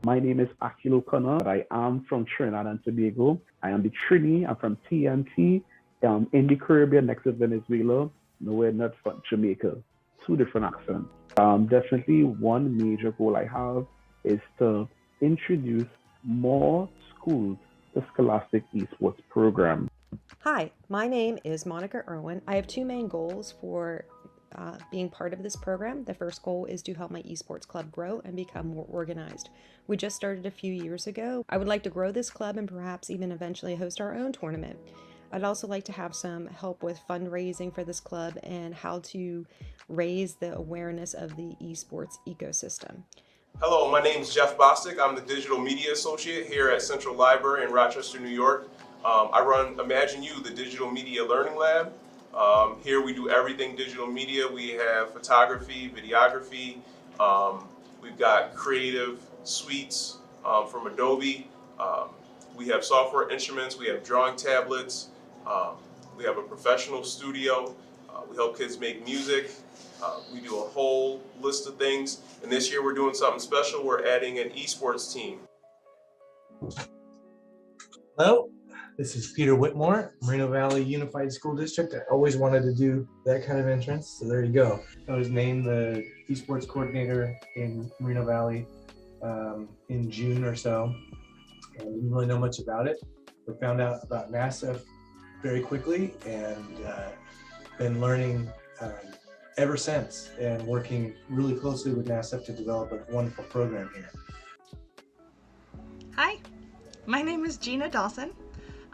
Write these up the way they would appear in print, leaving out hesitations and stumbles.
My name is Akil O'Connor. I am from Trinidad and Tobago. I am the Trini. I'm from TNT, in the Caribbean next to Venezuela. Nowhere not from Jamaica. Two different accents. Definitely one major goal I have is to introduce more schools to Scholastic Esports program. Hi, my name is Monica Irwin. I have two main goals for being part of this program. The first goal is to help my esports club grow and become more organized. We just started a few years ago. I would like to grow this club and perhaps even eventually host our own tournament. I'd also like to have some help with fundraising for this club and how to raise the awareness of the esports ecosystem. Hello, my name is Jeff Bostic. I'm the Digital Media Associate here at Central Library in Rochester, New York. I run Imagine You, the Digital Media Learning Lab. Here we do everything digital media. We have photography, videography. We've got creative suites from Adobe. We have software instruments. We have drawing tablets. We have a professional studio. We help kids make music. We do a whole list of things. And this year we're doing something special. We're adding an esports team. Hello. This is Peter Whitmore, Moreno Valley Unified School District. I always wanted to do that kind of entrance, so there you go. I was named the esports coordinator in Moreno Valley in June or so. And I didn't really know much about it, but found out about NASEF very quickly and been learning ever since and working really closely with NASEF to develop a wonderful program here. Hi, my name is Gina Dawson.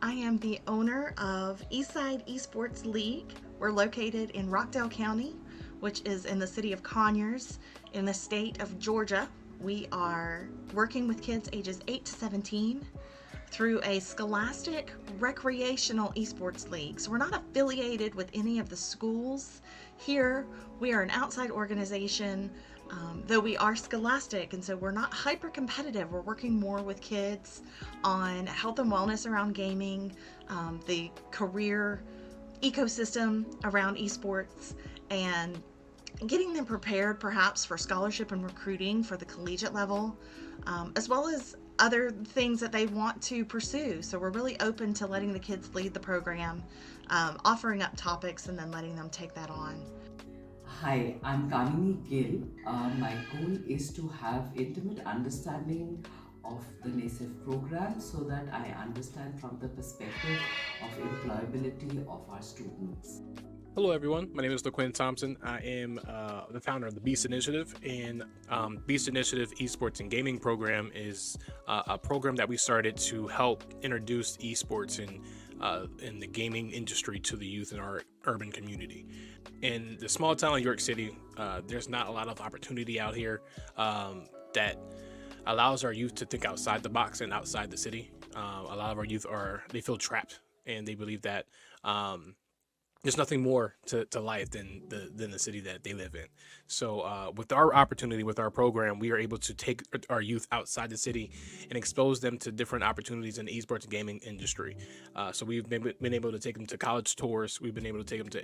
I am the owner of Eastside Esports League. We're located in Rockdale County, which is in the city of Conyers in the state of Georgia. We are working with kids ages 8 to 17 through a Scholastic recreational esports league. So we're not affiliated with any of the schools. Here, we are an outside organization, though we are Scholastic, and so we're not hyper competitive. We're working more with kids on health and wellness around gaming, the career ecosystem around esports, and getting them prepared perhaps for scholarship and recruiting for the collegiate level, as well as other things that they want to pursue. So we're really open to letting the kids lead the program, offering up topics and then letting them take that on. Hi, I'm Kamini Gill. My goal is to have intimate understanding of the NASEF program so that I understand from the perspective of employability of our students. Hello everyone, my name is LaQuinn Thompson. I am the founder of the Beast Initiative, and Beast Initiative Esports and Gaming Program is a program that we started to help introduce esports in the gaming industry to the youth in our urban community. In the small town of York City, there's not a lot of opportunity out here that allows our youth to think outside the box and outside the city. A lot of our youth they feel trapped, and they believe that there's nothing more to life than the city that they live in. So with our opportunity, with our program, we are able to take our youth outside the city and expose them to different opportunities in the esports and gaming industry. So we've been able to take them to college tours. We've been able to take them to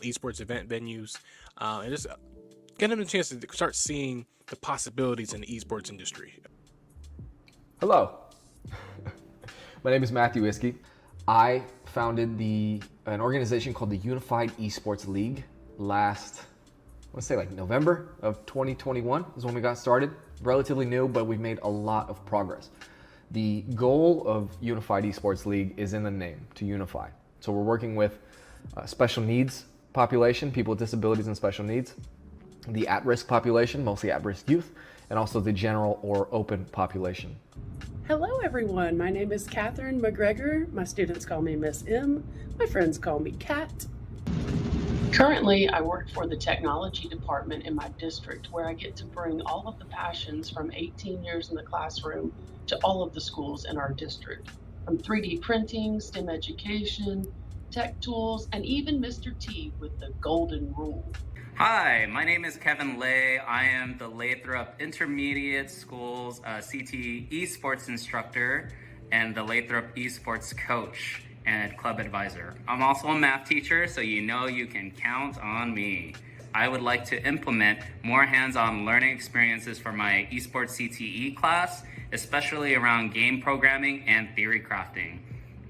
esports event venues, and just get them a chance to start seeing the possibilities in the esports industry. Hello, my name is Matthew Iskey. I founded an organization called the Unified Esports League November of 2021 is when we got started. Relatively new, but we've made a lot of progress. The goal of Unified Esports League is in the name, to unify. So we're working with special needs population, people with disabilities and special needs, the at-risk population, mostly at-risk youth, and also the general or open population. Hello everyone, my name is Catherine McGregor. My students call me Miss M. My friends call me Kat. Currently, I work for the technology department in my district, where I get to bring all of the passions from 18 years in the classroom to all of the schools in our district, from 3D printing, STEM education, tech tools, and even Mr. T with the golden rule. Hi, my name is Kevin Lay. I am the Lathrop Intermediate School's CTE Esports instructor and the Lathrop Esports coach and club advisor. I'm also a math teacher, so you know you can count on me. I would like to implement more hands-on learning experiences for my esports CTE class, especially around game programming and theory crafting.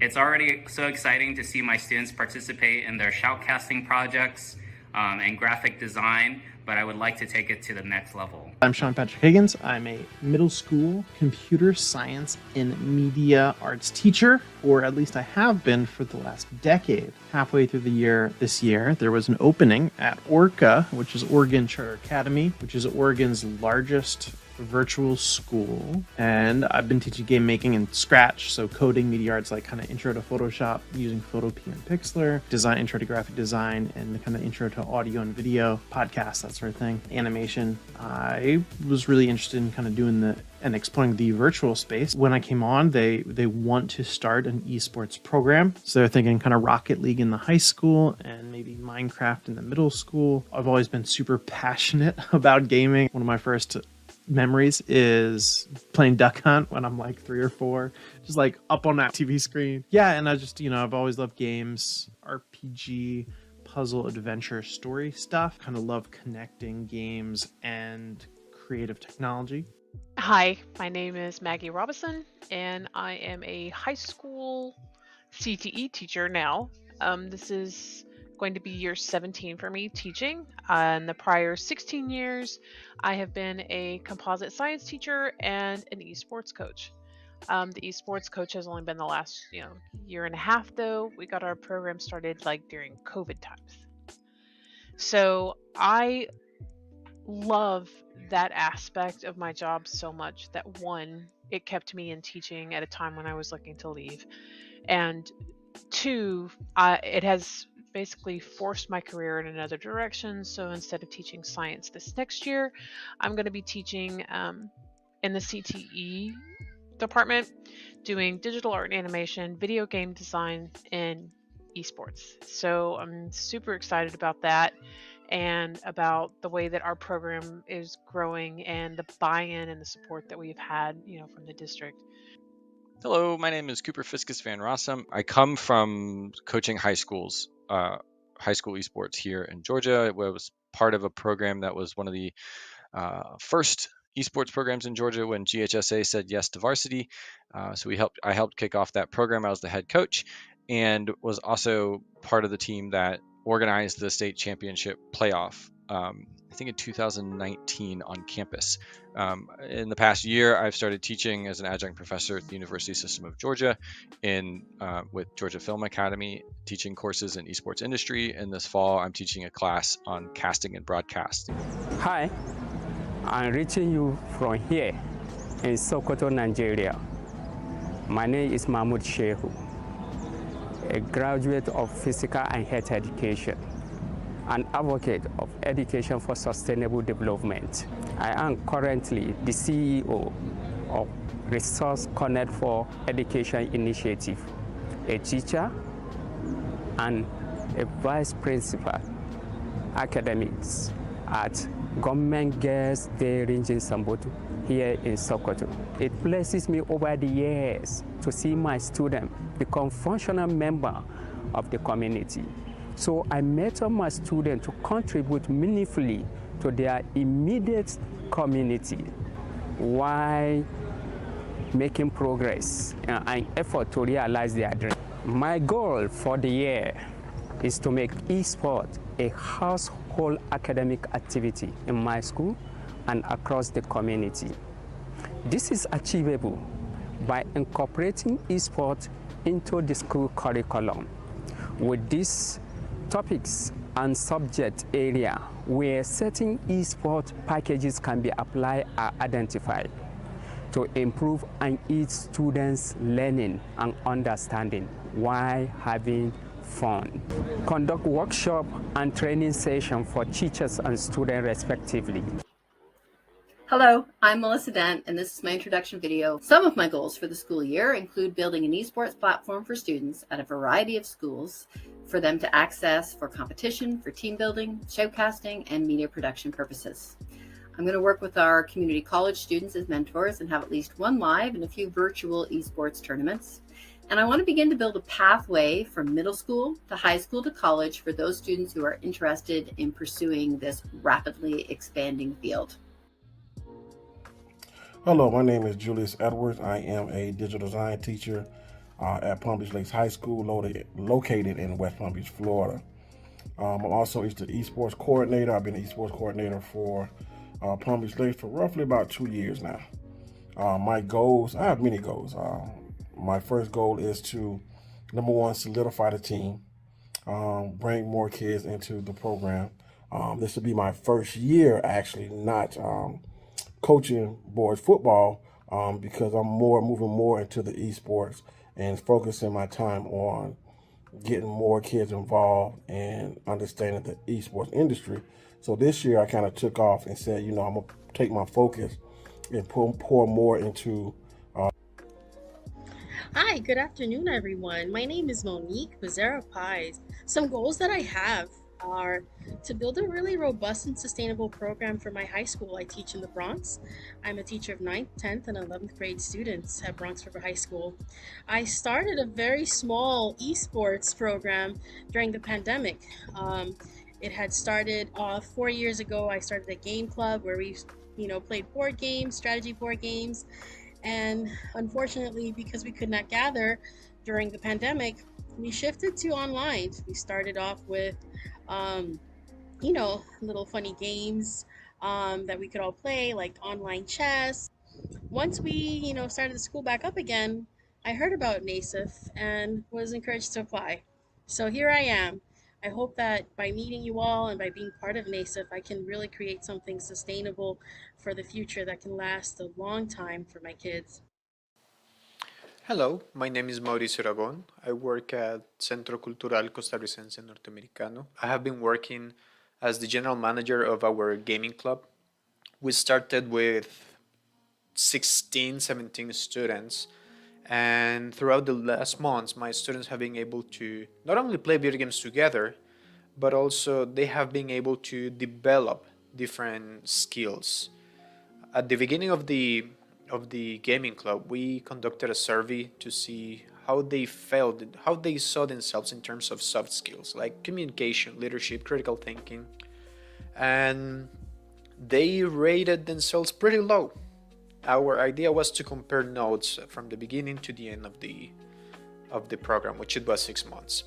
It's already so exciting to see my students participate in their shoutcasting projects and graphic design, but I would like to take it to the next level. I'm Sean Patrick Higgins. I'm a middle school computer science and media arts teacher, or at least I have been for the last decade. Halfway through the year this year, there was an opening at ORCA, which is Oregon Charter Academy, which is Oregon's largest virtual school, and I've been teaching game making in Scratch, so coding, media arts, like kind of intro to Photoshop using Photopea and Pixlr, design, intro to graphic design, and the kind of intro to audio and video, podcasts, that sort of thing, animation. I was really interested in kind of doing and exploring the virtual space. When I came on, they want to start an esports program, so they're thinking kind of Rocket League in the high school and maybe Minecraft in the middle school. I've always been super passionate about gaming. One of my first memories is playing Duck Hunt when I'm like 3 or 4, just like up on that TV screen. Yeah, and I just, I've always loved games, RPG, puzzle, adventure, story stuff. Kind of love connecting games and creative technology. Hi, my name is Maggie Robinson, and I am a high school CTE teacher now. This is going to be year 17 for me teaching. In the prior 16 years, I have been a composite science teacher and an esports coach. The esports coach has only been the last, year and a half though. We got our program started like during COVID times. So I love that aspect of my job so much that, one, it kept me in teaching at a time when I was looking to leave, and two, it has basically forced my career in another direction. So instead of teaching science this next year, I'm going to be teaching in the CTE department, doing digital art and animation, video game design, and esports. So I'm super excited about that and about the way that our program is growing and the buy-in and the support that we've had, from the district. Hello, my name is Cooper Fiscus Van Rossum. I come from coaching high school esports here in Georgia. It was part of a program that was one of the first esports programs in Georgia when GHSA said yes to varsity. So I helped kick off that program. I was the head coach and was also part of the team that organized the state championship playoff, I think in 2019 on campus. In the past year, I've started teaching as an adjunct professor at the University System of Georgia with Georgia Film Academy, teaching courses in esports industry. And this fall, I'm teaching a class on casting and broadcast. Hi, I'm reaching you from here in Sokoto, Nigeria. My name is Mahmoud Shehu, a graduate of physical and health education, an advocate of education for sustainable development. I am currently the CEO of Resource Connect for Education Initiative, a teacher and a vice principal academics at Government Girls Day Ranging Sambotu here in Sokoto. It pleases me over the years to see my students become functional members of the community. So I mentor my students to contribute meaningfully to their immediate community while making progress and effort to realize their dream. My goal for the year is to make esports a household academic activity in my school and across the community. This is achievable by incorporating esports into the school curriculum. With these topics and subject area where certain esports packages can be applied are identified to improve and aid students' learning and understanding while having fun. Conduct workshop and training session for teachers and students respectively. Hello, I'm Melissa Dent, and this is my introduction video. Some of my goals for the school year include building an esports platform for students at a variety of schools for them to access for competition, for team building, showcasting, and media production purposes. I'm going to work with our community college students as mentors and have at least one live and a few virtual esports tournaments. And I want to begin to build a pathway from middle school to high school to college for those students who are interested in pursuing this rapidly expanding field. Hello, my name is Julius Edwards. I am a digital design teacher at Palm Beach Lakes High School, located in West Palm Beach, Florida. I'm also the esports coordinator. I've been an esports coordinator for Palm Beach Lakes for roughly about 2 years now. My goals, I have many goals. My first goal is to, number one, solidify the team, bring more kids into the program. This will be my first year actually not coaching boys football because I'm moving more into the esports and focusing my time on getting more kids involved and understanding the esports industry. So this year I kind of took off and said, I'm gonna take my focus and pour more into. Hi, good afternoon, everyone. My name is Monique Mazzara Pies. Some goals that I have are to build a really robust and sustainable program for my high school. I teach in the Bronx. I'm a teacher of 9th, 10th, and 11th grade students at Bronx River High School. I started a very small esports program during the pandemic. It had started off 4 years ago. I started a game club where we, played board games, strategy board games. And unfortunately, because we could not gather during the pandemic, we shifted to online. We started off with little funny games that we could all play, like online chess. Once we, started the school back up again, I heard about NASEF and was encouraged to apply. So here I am. I hope that by meeting you all and by being part of NASEF, I can really create something sustainable for the future that can last a long time for my kids. Hello, my name is Mauricio Aragon. I work at Centro Cultural Costarricense Norteamericano. I have been working as the general manager of our gaming club. We started with 16, 17 students, and throughout the last months, my students have been able to not only play video games together, but also they have been able to develop different skills. At the beginning of the gaming club, we conducted a survey to see how they felt, how they saw themselves in terms of soft skills like communication, leadership, critical thinking, and they rated themselves pretty low. Our idea was to compare notes from the beginning to the end of the program, which it was 6 months.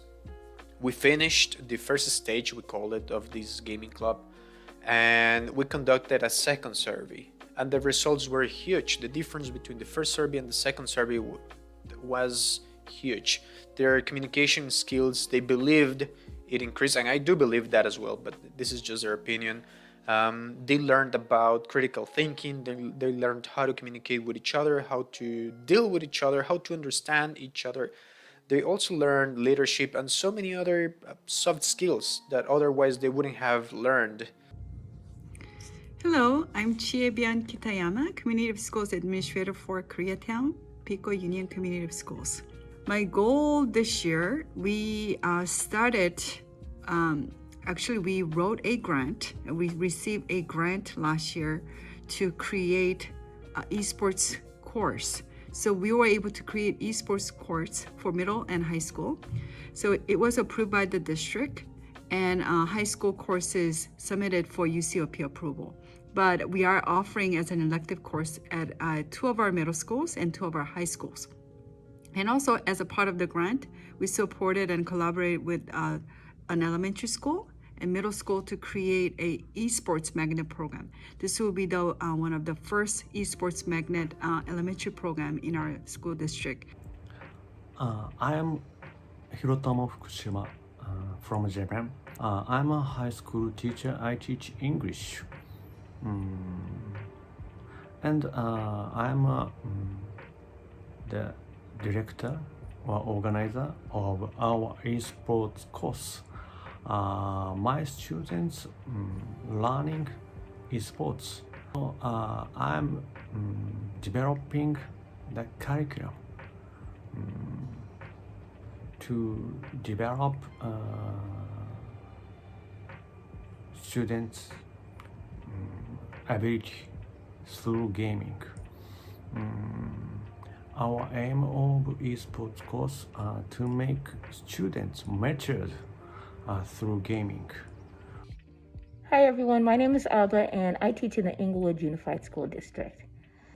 We finished the first stage, we call it, of this gaming club, and we conducted a second survey. And the results were huge. The difference between the first survey and the second survey was huge. Their communication skills, they believed it increased, and I do believe that as well, but this is just their opinion. They learned about critical thinking, they learned how to communicate with each other, how to deal with each other, how to understand each other. They also learned leadership and so many other soft skills that otherwise they wouldn't have learned. Hello, I'm Chiebian Kitayama, Community of Schools Administrator for Koreatown, Pico Union Community of Schools. My goal this year, we started, actually we wrote a grant, we received a grant last year to create an esports course. So we were able to create esports course for middle and high school. So it was approved by the district, and high school courses submitted for UCOP approval. But we are offering as an elective course at 2 of our middle schools and 2 of our high schools. And also as a part of the grant, we supported and collaborated with an elementary school and middle school to create a esports magnet program. This will be the one of the first esports magnet elementary program in our school district. I am Hirotomo Fukushima from Japan. I'm a high school teacher. I teach English. And I'm the director organizer of our esports course. My students learning esports. So, I'm developing the curriculum to develop students' ability through gaming. Our aim of esports course to make students mature through gaming. Hi everyone, my name is Alba and I teach in the Inglewood Unified School District.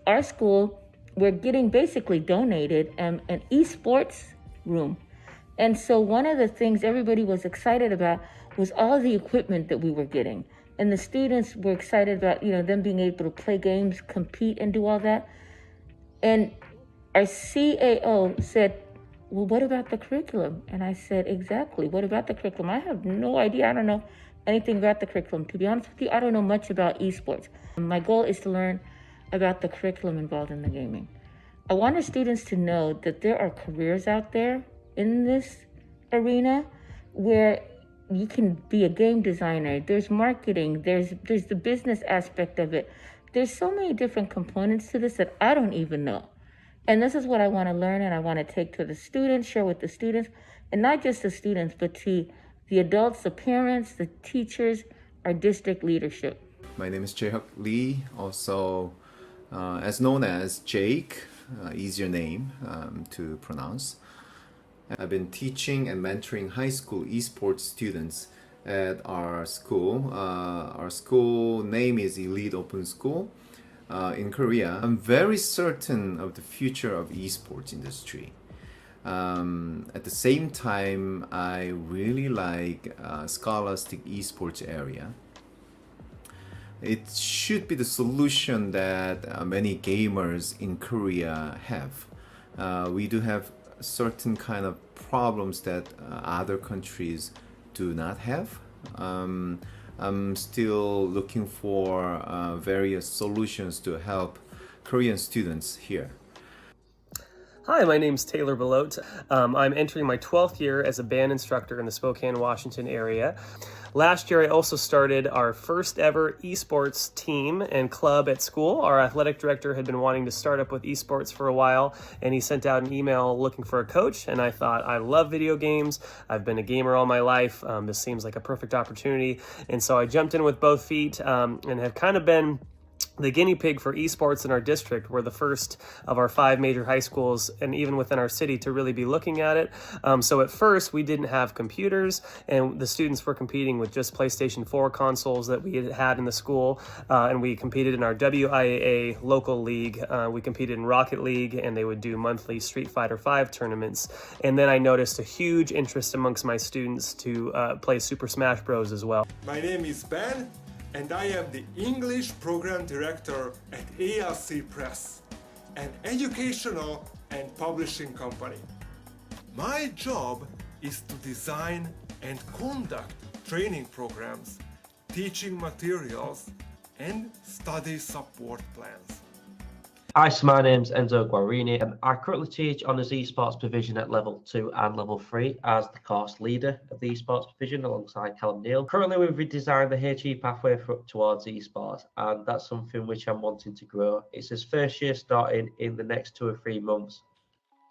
Our school, we're getting basically donated an esports room. And so one of the things everybody was excited about was all the equipment that we were getting. And the students were excited about, them being able to play games, compete and do all that. And our CAO said, well, what about the curriculum? And I said, exactly, what about the curriculum? I have no idea, I don't know anything about the curriculum. To be honest with you, I don't know much about esports. My goal is to learn about the curriculum involved in the gaming. I want our students to know that there are careers out there in this arena where you can be a game designer, there's marketing, there's the business aspect of it. There's so many different components to this that I don't even know. And this is what I want to learn and I want to take to the students, share with the students, and not just the students, but to the adults, the parents, the teachers, our district leadership. My name is Jae-Hyuk Lee, also as known as Jake, easier name to pronounce. I've been teaching and mentoring high school esports students at our school. Our school name is Elite Open School in Korea. I'm very certain of the future of esports industry. At the same time, I really like Scholastic Esports area. It should be the solution that many gamers in Korea have. We do have certain kind of problems that other countries do not have. I'm still looking for various solutions to help Korean students here. Hi, my name's Taylor Belote. I'm entering my 12th year as a band instructor in the Spokane, Washington area. Last year, I also started our first ever esports team and club at school. Our athletic director had been wanting to start up with esports for a while, and he sent out an email looking for a coach, and I thought, I love video games. I've been a gamer all my life. This seems like a perfect opportunity. And so I jumped in with both feet and have kind of been the guinea pig for esports in our district. We're the first of our 5 major high schools and even within our city to really be looking at it. So at first we didn't have computers and the students were competing with just PlayStation 4 consoles that we had in the school. And we competed in our WIAA local league. We competed in Rocket League and they would do monthly Street Fighter V tournaments. And then I noticed a huge interest amongst my students to play Super Smash Bros. As well. My name is Ben, and I am the English Program Director at ALC Press, an educational and publishing company. My job is to design and conduct training programs, teaching materials, and study support plans. Hi, so my name's Enzo Guarini and I currently teach Honours Esports Provision at Level 2 and Level 3 as the course leader of the Esports Provision alongside Callum Neal. Currently we've redesigned the HE pathway towards esports and that's something which I'm wanting to grow. It's his first year starting in the next 2 or 3 months.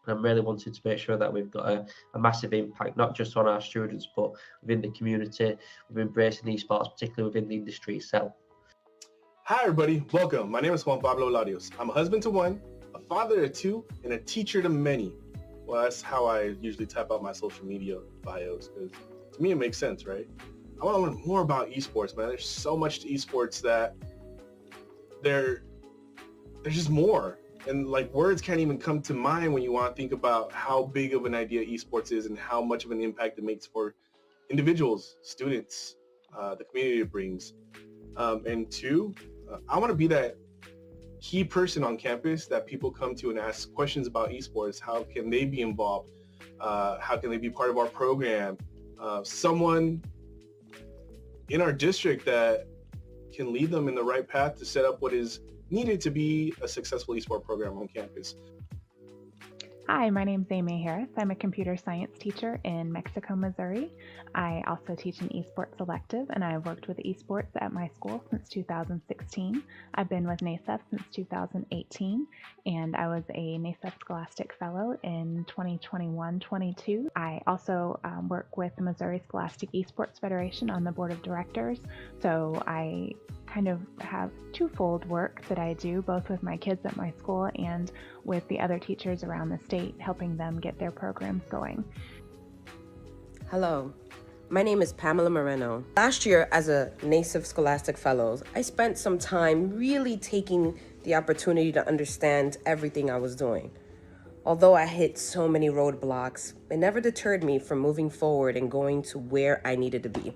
I'm really wanting to make sure that we've got a massive impact, not just on our students, but within the community, with embracing esports, particularly within the industry itself. Hi everybody, welcome. My name is Juan Pablo Larios. I'm a husband to 1, a father to 2, and a teacher to many. Well, that's how I usually type out my social media bios, because to me it makes sense, right? I want to learn more about esports, man. There's so much to esports that there's just more. And like words can't even come to mind when you want to think about how big of an idea esports is and how much of an impact it makes for individuals, students, the community it brings. And 2, I want to be that key person on campus that people come to and ask questions about esports. How can they be involved? How can they be part of our program? Someone in our district that can lead them in the right path to set up what is needed to be a successful esports program on campus. Hi, my name is Amy Harris. I'm a computer science teacher in Mexico, Missouri. I also teach an esports elective, and I've worked with esports at my school since 2016. I've been with NASEF since 2018, and I was a NASEF Scholastic Fellow in 2021-22. I also work with the Missouri Scholastic Esports Federation on the board of directors, so I kind of have twofold work that I do, both with my kids at my school and with the other teachers around the state, helping them get their programs going. Hello, my name is Pamela Moreno. Last year, as a NASEF Scholastic Fellows, I spent some time really taking the opportunity to understand everything I was doing. Although I hit so many roadblocks, it never deterred me from moving forward and going to where I needed to be.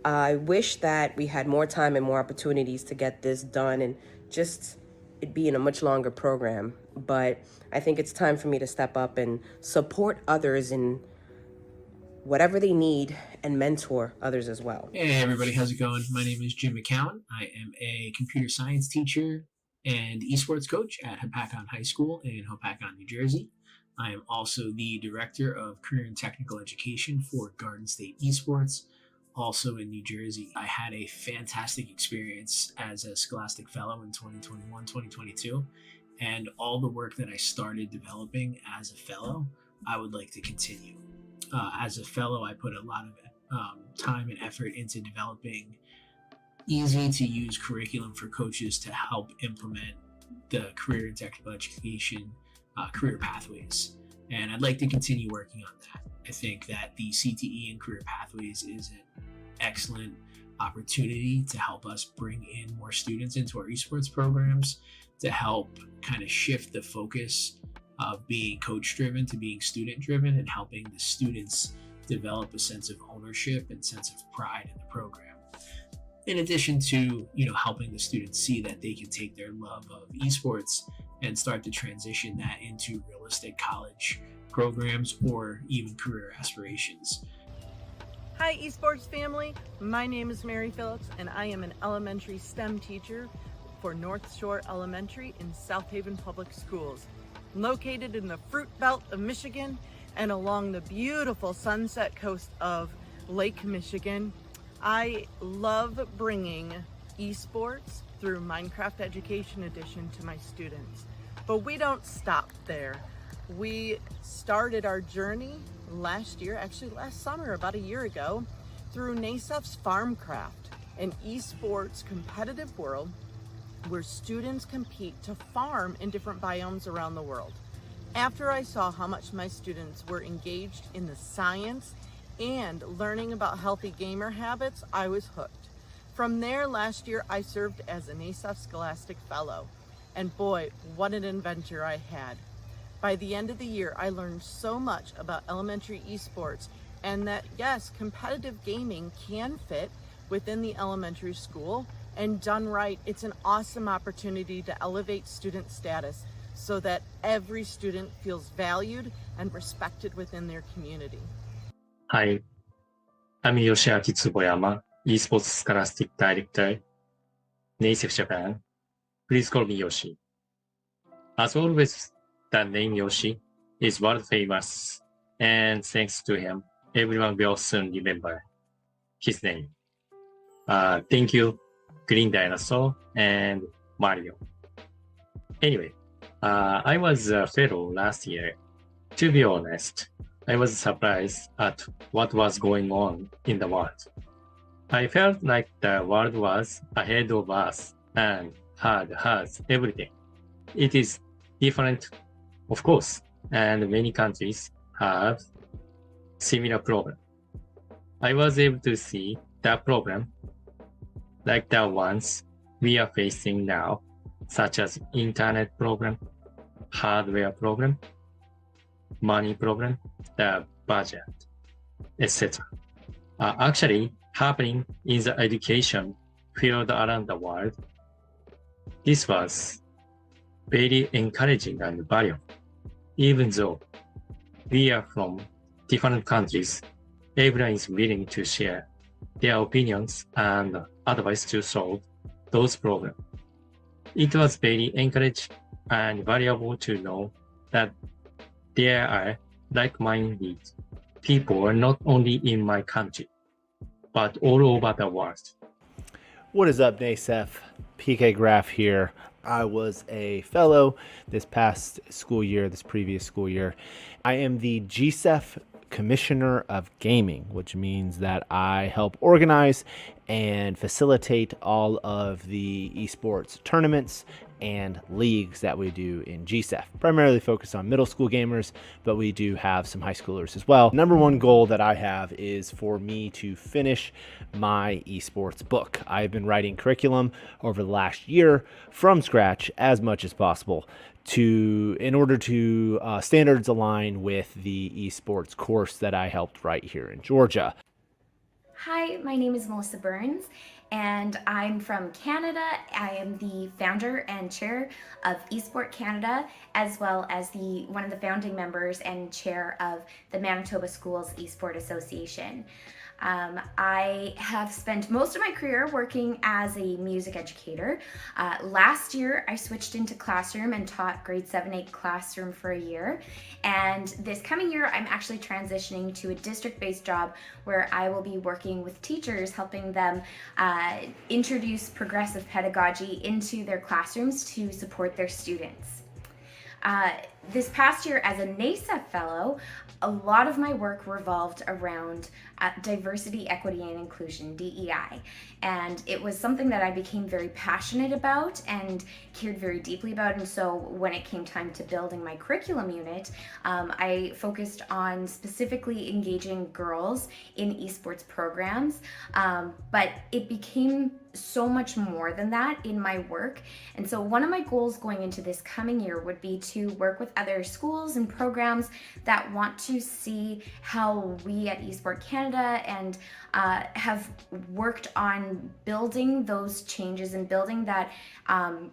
I wish that we had more time and more opportunities to get this done and just it be in a much longer program. But I think it's time for me to step up and support others in whatever they need and mentor others as well. Hey everybody, how's it going? My name is Jim McCowan. I am a computer science teacher and esports coach at Hopatcong High School in Hopatcong, New Jersey. I am also the director of career and technical education for Garden State Esports, also in New Jersey. I had a fantastic experience as a Scholastic Fellow in 2021-2022, and all the work that I started developing as a fellow, I would like to continue. As a fellow, I put a lot of time and effort into developing easy-to-use curriculum for coaches to help implement the career and technical education career pathways. And I'd like to continue working on that. I think that the CTE and career pathways is an excellent opportunity to help us bring in more students into our esports programs, to help kind of shift the focus of being coach driven to being student driven, and helping the students develop a sense of ownership and sense of pride in the program. In addition to, helping the students see that they can take their love of esports and start to transition that into realistic college programs or even career aspirations. Hi esports family, my name is Mary Phillips and I am an elementary STEM teacher for North Shore Elementary in South Haven Public Schools. Located in the Fruit Belt of Michigan and along the beautiful Sunset Coast of Lake Michigan, I love bringing esports through Minecraft Education Edition to my students. But we don't stop there. We started our journey last year, actually last summer, about a year ago, through NASEF's FarmCraft, an esports competitive world where students compete to farm in different biomes around the world. After I saw how much my students were engaged in the science and learning about healthy gamer habits, I was hooked. From there, last year, I served as a NASEF Scholastic Fellow. And boy, what an adventure I had. By the end of the year, I learned so much about elementary esports and that, yes, competitive gaming can fit within the elementary school, and done right, it's an awesome opportunity to elevate student status so that every student feels valued and respected within their community. Hi, I'm Yoshiaki Tsuboyama, Esports Scholastic Director, NASEF Japan. Please call me Yoshi. As always, the name Yoshi is world famous, and thanks to him, everyone will soon remember his name. Thank you, Green Dinosaur and Mario. Anyway, I was a fellow last year. To be honest, I was surprised at what was going on in the world. I felt like the world was ahead of us and has everything. It is different, of course, and many countries have similar problem. I was able to see the problem like the ones we are facing now, such as internet problem, hardware problem, money problem, the budget, etc. Actually happening in the education field around the world. This was very encouraging and valuable. Even though we are from different countries, everyone is willing to share their opinions and advice to solve those problems. It was very encouraging and valuable to know that There are like-minded people not only in my country, but all over the world. What is up, NASEF? PK Graf here. I was a fellow this past school year, this previous school year. I am the GSEF Commissioner of Gaming, which means that I help organize and facilitate all of the esports tournaments and leagues that we do in GSEF. Primarily focused on middle school gamers, but we do have some high schoolers as well. Number one goal that I have is for me to finish my esports book. I've been writing curriculum over the last year from scratch as much as possible in order to standards align with the esports course that I helped write here in Georgia. Hi, my name is Melissa Burns, and I'm from Canada. I am the founder and chair of Esport Canada, as well as one of the founding members and chair of the Manitoba Schools Esport Association. I have spent most of my career working as a music educator. Last year, I switched into classroom and taught grade 7-8 classroom for a year. And this coming year, I'm actually transitioning to a district-based job where I will be working with teachers, helping them introduce progressive pedagogy into their classrooms to support their students. This past year as a NASEF Fellow, a lot of my work revolved around diversity, equity, and inclusion, DEI. And it was something that I became very passionate about and cared very deeply about. And so when it came time to building my curriculum unit, I focused on specifically engaging girls in esports programs. But it became so much more than that in my work. And so one of my goals going into this coming year would be to work with other schools and programs that want to see how we at Esport Canada and have worked on building those changes and building that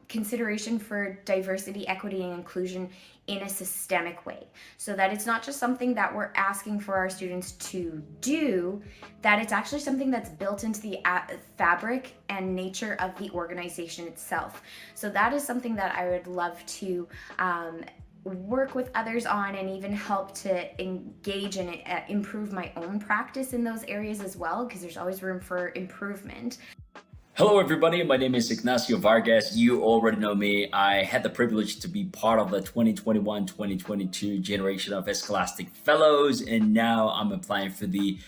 consideration for diversity, equity, and inclusion in a systemic way, so that it's not just something that we're asking for our students to do, that it's actually something that's built into the fabric and nature of the organization itself. So that is something that I would love to work with others on, and even help to engage and improve my own practice in those areas as well, because there's always room for improvement. Hello everybody, my name is Ignacio Vargas. You already know me. I had the privilege to be part of the 2021-2022 generation of Scholastic Fellows, and now I'm applying for the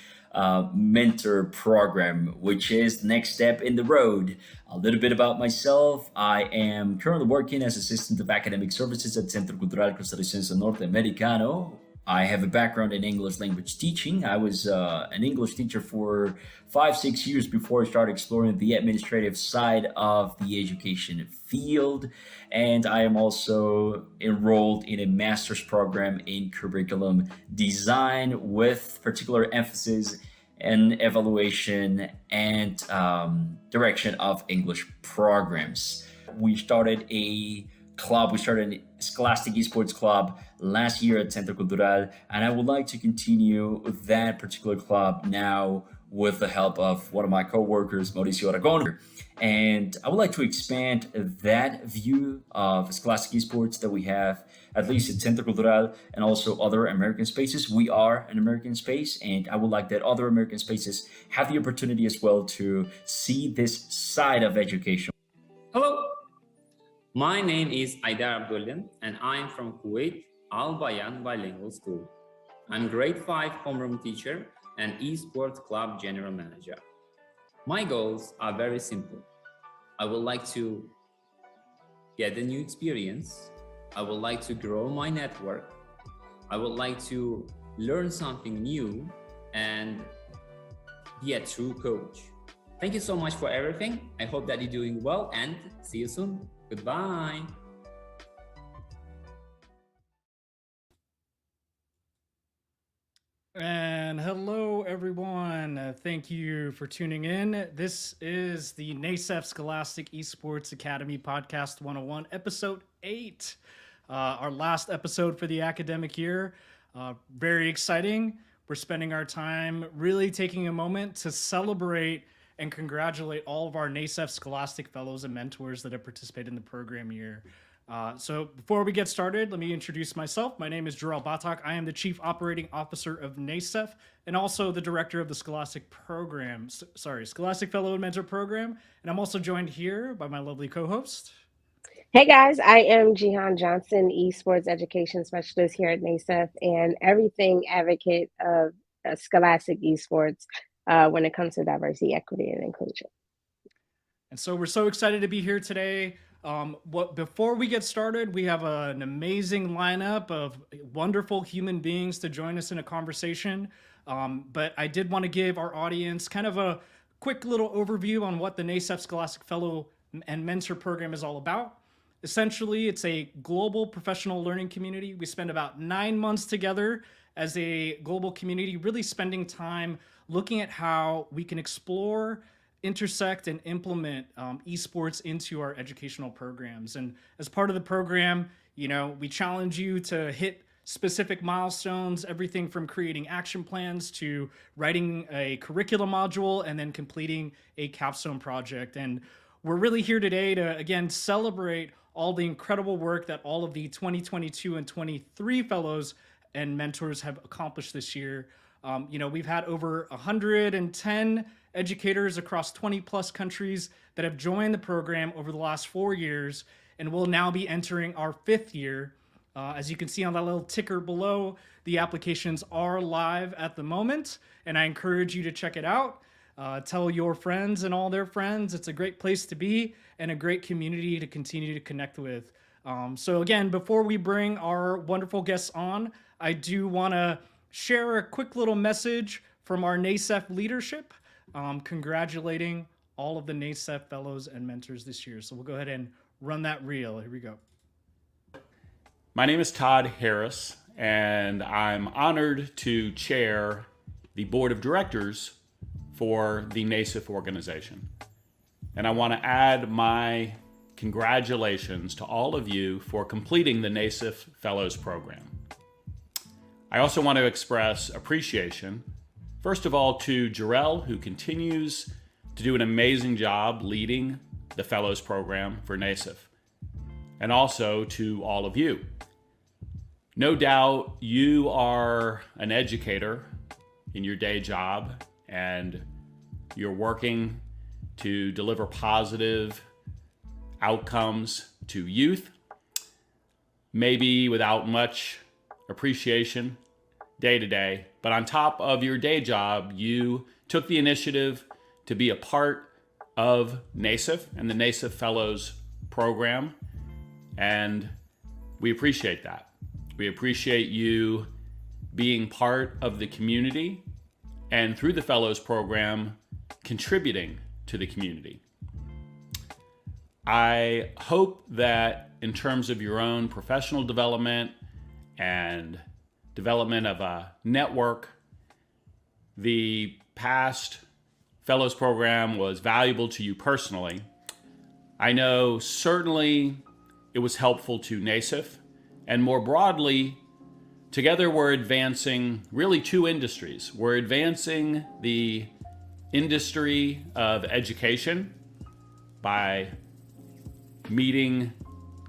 mentor program, which is the next step in the road. A little bit about myself. I am currently working as Assistant of Academic Services at Centro Cultural Costarricense Norteamericano. I have a background in English language teaching. I was an English teacher for 5-6 years before I started exploring the administrative side of the education field. And I am also enrolled in a master's program in curriculum design with particular emphasis and evaluation and direction of English programs. We started a Scholastic Esports Club last year at Centro Cultural, and I would like to continue that particular club now with the help of one of my co-workers, Mauricio Aragon. And I would like to expand that view of Scholastic Esports that we have, at least at Centro Cultural and also other American spaces. We are an American space, and I would like that other American spaces have the opportunity as well to see this side of education. Hello, my name is Aidar Abdullian, and I'm from Kuwait Al Bayan Bilingual School. I'm grade 5 homeroom teacher and esports club general manager. My goals are very simple. I would like to get a new experience. I would like to grow my network. I would like to learn something new and be a true coach. Thank you so much for everything. I hope that you're doing well, and see you soon. Goodbye. And hello, everyone. Thank you for tuning in. This is the NASEF Scholastic Esports Academy Podcast 101, Episode 8. Our last episode for the academic year. Very exciting. We're spending our time really taking a moment to celebrate and congratulate all of our NASEF Scholastic Fellows and Mentors that have participated in the program year. So before we get started, let me introduce myself. My name is Jarrell Batak. I am the Chief Operating Officer of NASEF and also the Director of the Scholastic Fellow and Mentor Program. And I'm also joined here by my lovely co-host. Hey guys, I am Jihan Johnson, Esports Education Specialist here at NASEF and everything advocate of Scholastic Esports when it comes to diversity, equity, and inclusion. And so we're so excited to be here today. Before we get started, we have an amazing lineup of wonderful human beings to join us in a conversation. But I did want to give our audience kind of a quick little overview on what the NASEF Scholastic Fellow and Mentor Program is all about. Essentially, it's a global professional learning community. We spend about 9 months together as a global community, really spending time looking at how we can explore, intersect, and implement esports into our educational programs. And as part of the program, we challenge you to hit specific milestones, everything from creating action plans to writing a curriculum module and then completing a capstone project. And we're really here today to, again, celebrate all the incredible work that all of the 2022 and 23 fellows and mentors have accomplished this year. We've had over 110 educators across 20 plus countries that have joined the program over the last 4 years, and we'll now be entering our 5th year. As you can see on that little ticker below, the applications are live at the moment, and I encourage you to check it out. Tell your friends and all their friends. It's a great place to be and a great community to continue to connect with. So again, before we bring our wonderful guests on, I do want to share a quick little message from our NASEF leadership, congratulating all of the NASEF fellows and mentors this year. So we'll go ahead and run that reel. Here we go. My name is Todd Harris, and I'm honored to chair the board of directors for the NASEF organization. And I want to add my congratulations to all of you for completing the NASEF Fellows Program. I also want to express appreciation, first of all, to Jarrell, who continues to do an amazing job leading the Fellows Program for NASEF, and also to all of you. No doubt you are an educator in your day job, and you're working to deliver positive outcomes to youth, maybe without much appreciation day to day. But on top of your day job, you took the initiative to be a part of NASEF and the NASEF Fellows Program, and we appreciate that. We appreciate you being part of the community and through the Fellows Program, contributing to the community. I hope that in terms of your own professional development and development of a network, the past Fellows Program was valuable to you personally. I know certainly it was helpful to NASEF, and more broadly, together we're advancing really 2 industries. We're advancing the industry of education by meeting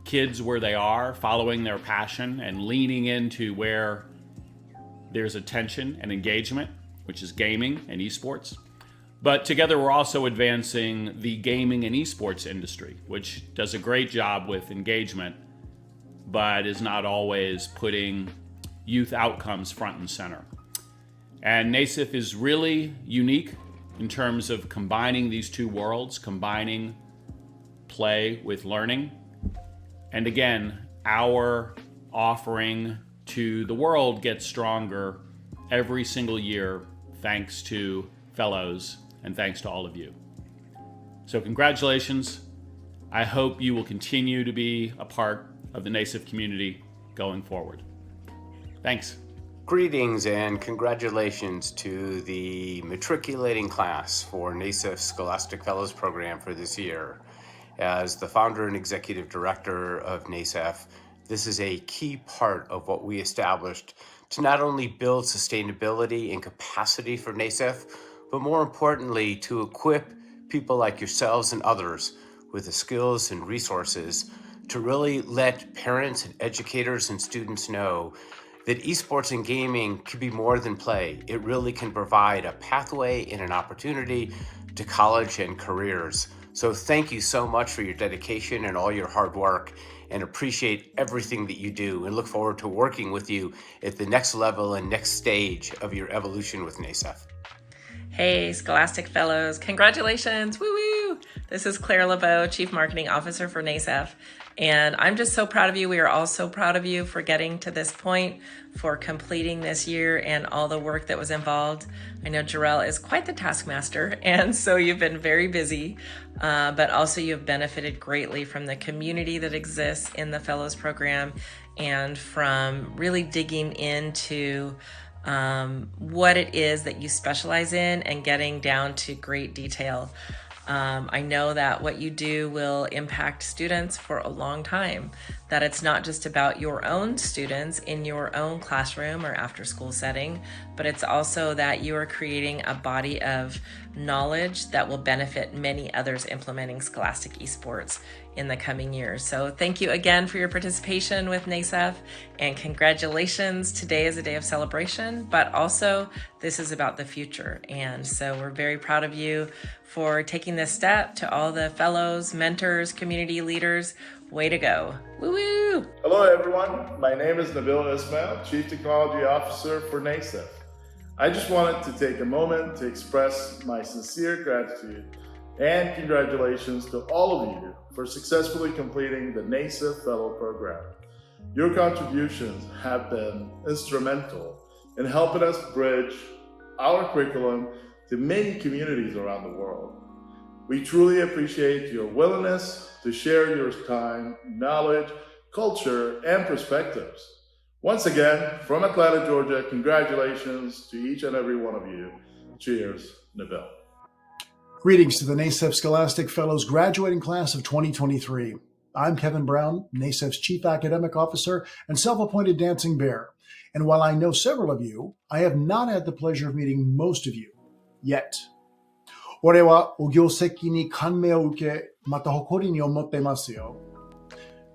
kids where they are, following their passion, and leaning into where there's attention and engagement, which is gaming and esports. But together we're also advancing the gaming and esports industry, which does a great job with engagement, but is not always putting youth outcomes front and center. And NASEF is really unique in terms of combining these 2 worlds, combining play with learning. And again, our offering to the world gets stronger every single year thanks to fellows and thanks to all of you. So congratulations. I hope you will continue to be a part of the NASEF community going forward. Thanks. Greetings and congratulations to the matriculating class for NASEF Scholastic Fellows Program for this year. As the founder and executive director of NASEF, this is a key part of what we established to not only build sustainability and capacity for NASEF, but more importantly, to equip people like yourselves and others with the skills and resources to really let parents and educators and students know that esports and gaming can be more than play. It really can provide a pathway and an opportunity to college and careers. So thank you so much for your dedication and all your hard work, and appreciate everything that you do, and look forward to working with you at the next level and next stage of your evolution with NASEF. Hey, Scholastic Fellows, congratulations, woo woo! This is Claire LeBeau, Chief Marketing Officer for NASEF, and I'm just so proud of you. We are all so proud of you for getting to this point, for completing this year and all the work that was involved. I know Jarrell is quite the taskmaster, and so you've been very busy, but also you've benefited greatly from the community that exists in the Fellows Program, and from really digging into what it is that you specialize in and getting down to great detail. I know that what you do will impact students for a long time, that it's not just about your own students in your own classroom or after school setting, but it's also that you are creating a body of knowledge that will benefit many others implementing Scholastic Esports in the coming years. So thank you again for your participation with NASEF, and congratulations. Today is a day of celebration, but also this is about the future. And so we're very proud of you for taking this step. To all the fellows, mentors, community leaders, way to go. Woo woo! Hello everyone, my name is Nabil Ismail, Chief Technology Officer for NASEF. I just wanted to take a moment to express my sincere gratitude and congratulations to all of you for successfully completing the NASEF Fellow Program. Your contributions have been instrumental in helping us bridge our curriculum to many communities around the world. We truly appreciate your willingness to share your time, knowledge, culture, and perspectives. Once again, from Atlanta, Georgia, congratulations to each and every one of you. Cheers, Nabil. Greetings to the NASEF Scholastic Fellows graduating class of 2023. I'm Kevin Brown, NASEF's Chief Academic Officer and self-appointed dancing bear. And while I know several of you, I have not had the pleasure of meeting most of you yet. 俺はお業績に感銘を受け、また誇りに思ってますよ.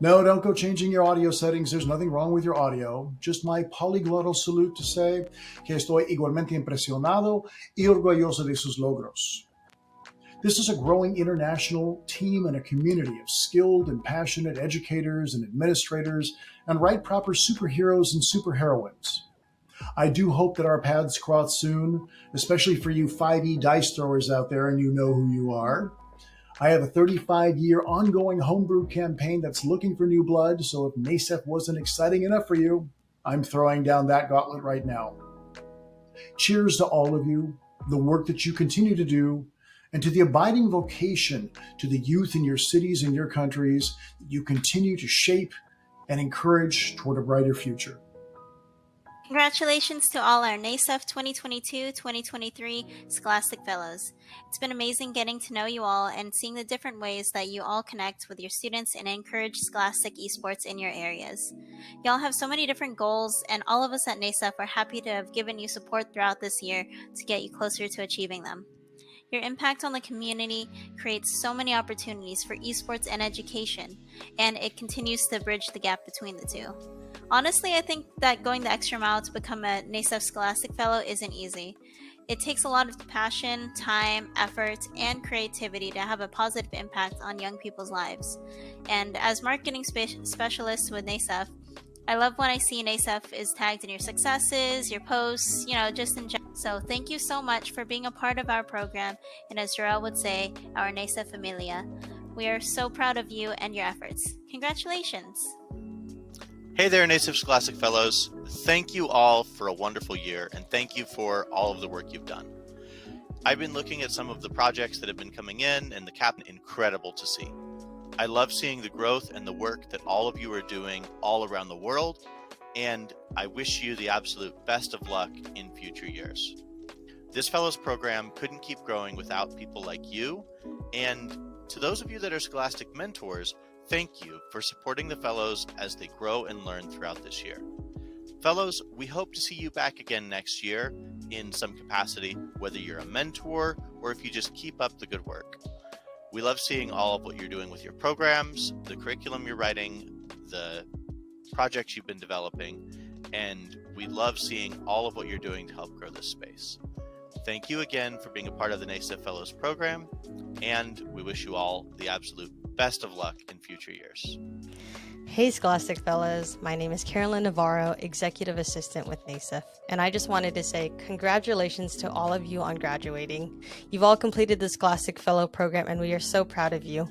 No, don't go changing your audio settings. There's nothing wrong with your audio. Just my polyglottal salute to say que estoy igualmente impresionado y orgulloso de sus logros. This is a growing international team and a community of skilled and passionate educators and administrators and right proper superheroes and superheroines. I do hope that our paths cross soon, especially for you 5e dice throwers out there, and you know who you are. I have a 35-year ongoing homebrew campaign that's looking for new blood, so if NASEF wasn't exciting enough for you, I'm throwing down that gauntlet right now. Cheers to all of you, the work that you continue to do, and to the abiding vocation to the youth in your cities and your countries that you continue to shape and encourage toward a brighter future. Congratulations to all our NASEF 2022-2023 Scholastic Fellows. It's been amazing getting to know you all and seeing the different ways that you all connect with your students and encourage Scholastic Esports in your areas. Y'all have so many different goals, and all of us at NASEF are happy to have given you support throughout this year to get you closer to achieving them. Your impact on the community creates so many opportunities for esports and education, and it continues to bridge the gap between the two. Honestly, I think that going the extra mile to become a NASEF Scholastic Fellow isn't easy. It takes a lot of passion, time, effort, and creativity to have a positive impact on young people's lives. And as marketing specialist with NASEF, I love when I see NASEF is tagged in your successes, your posts, just in general. So thank you so much for being a part of our program, and as Jarrell would say, our NASEF familia. We are so proud of you and your efforts. Congratulations. Hey there, NASEF Scholastic Fellows. Thank you all for a wonderful year, and thank you for all of the work you've done. I've been looking at some of the projects that have been coming in, and the cap incredible to see. I love seeing the growth and the work that all of you are doing all around the world, and I wish you the absolute best of luck in future years. This Fellows program couldn't keep growing without people like you, and to those of you that are Scholastic mentors, thank you for supporting the Fellows as they grow and learn throughout this year. Fellows, we hope to see you back again next year in some capacity, whether you're a mentor or if you just keep up the good work. We love seeing all of what you're doing with your programs, the curriculum you're writing, the projects you've been developing, and we love seeing all of what you're doing to help grow this space. Thank you again for being a part of the NASEF Fellows program, and we wish you all the absolute best of luck in future years. Hey Scholastic Fellows, my name is Carolyn Navarro, Executive Assistant with NASEF, and I just wanted to say congratulations to all of you on graduating. You've all completed the Scholastic Fellow program and we are so proud of you.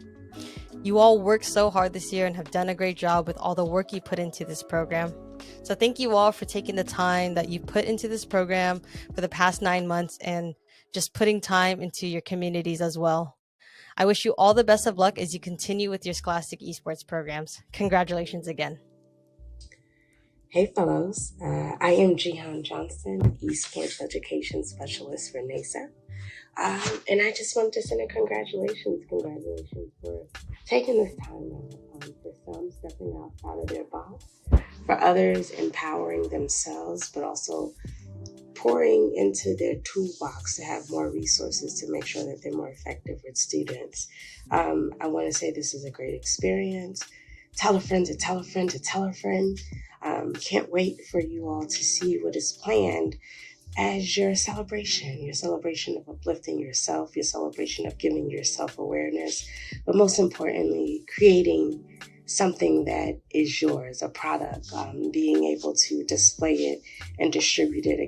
You all worked so hard this year and have done a great job with all the work you put into this program. So thank you all for taking the time that you put into this program for the past 9 months and just putting time into your communities as well. I wish you all the best of luck as you continue with your Scholastic Esports programs. Congratulations again. Hey fellows, I am Jihan Johnson, Esports Education Specialist for NASEF. And I just wanted to send a congratulations for taking this time out, for some stepping outside of their box, for others empowering themselves, but also pouring into their toolbox to have more resources to make sure that they're more effective with students. I want to say this is a great experience. Tell a friend to tell a friend to tell a friend. Can't wait for you all to see what is planned as your celebration of uplifting yourself, your celebration of giving yourself awareness, but most importantly, creating something that is yours, a product, being able to display it and distribute it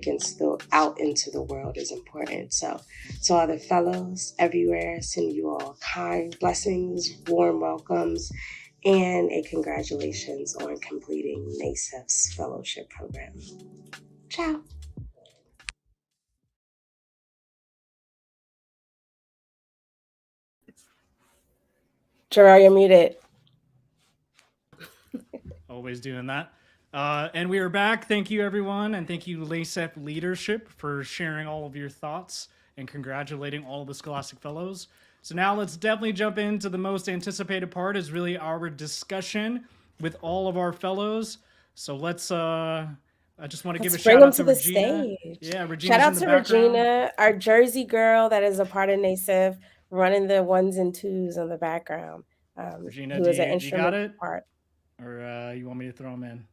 out into the world is important. So other fellows everywhere, send you all kind blessings, warm welcomes, and a congratulations on completing NASEF's fellowship program. Ciao. Gerard, you're muted. Always doing that. And we are back. Thank you, everyone. And thank you, NASEF leadership, for sharing all of your thoughts and congratulating all of the Scholastic Fellows. So now let's definitely jump into the most anticipated part, is really our discussion with all of our fellows. So let's, I just want to give a shout out to Regina. Stage. Yeah, Regina's shout out in the to background. Regina, our Jersey girl that is a part of NASEF, running the ones and twos in the background. Regina, who do is an you got instrumental it? part. Or you want me to throw them in?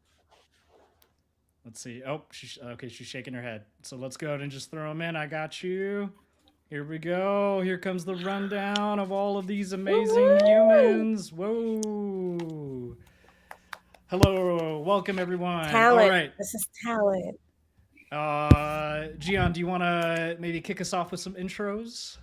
Let's see. Oh, she's shaking her head. So let's go ahead and just throw them in. I got you. Here we go. Here comes the rundown of all of these amazing humans. Whoa. Hello. Welcome, everyone. Talent. All right. This is talent. Gian, do you want to maybe kick us off with some intros?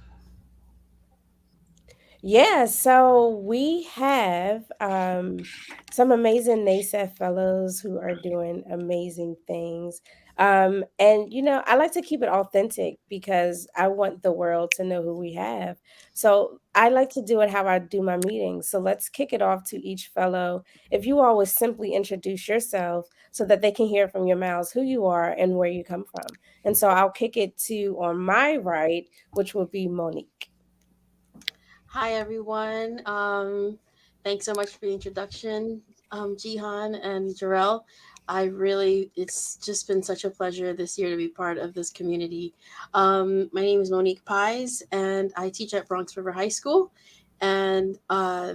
Yeah, so we have some amazing NASEF fellows who are doing amazing things. And, I like to keep it authentic because I want the world to know who we have. So I like to do it how I do my meetings. So let's kick it off to each fellow. If you always simply introduce yourself so that they can hear from your mouths who you are and where you come from. And so I'll kick it to on my right, which will be Monique. Hi, everyone. Thanks so much for the introduction, Jihan and Jarrell. It's just been such a pleasure this year to be part of this community. My name is Monique Pies, and I teach at Bronx River High School. And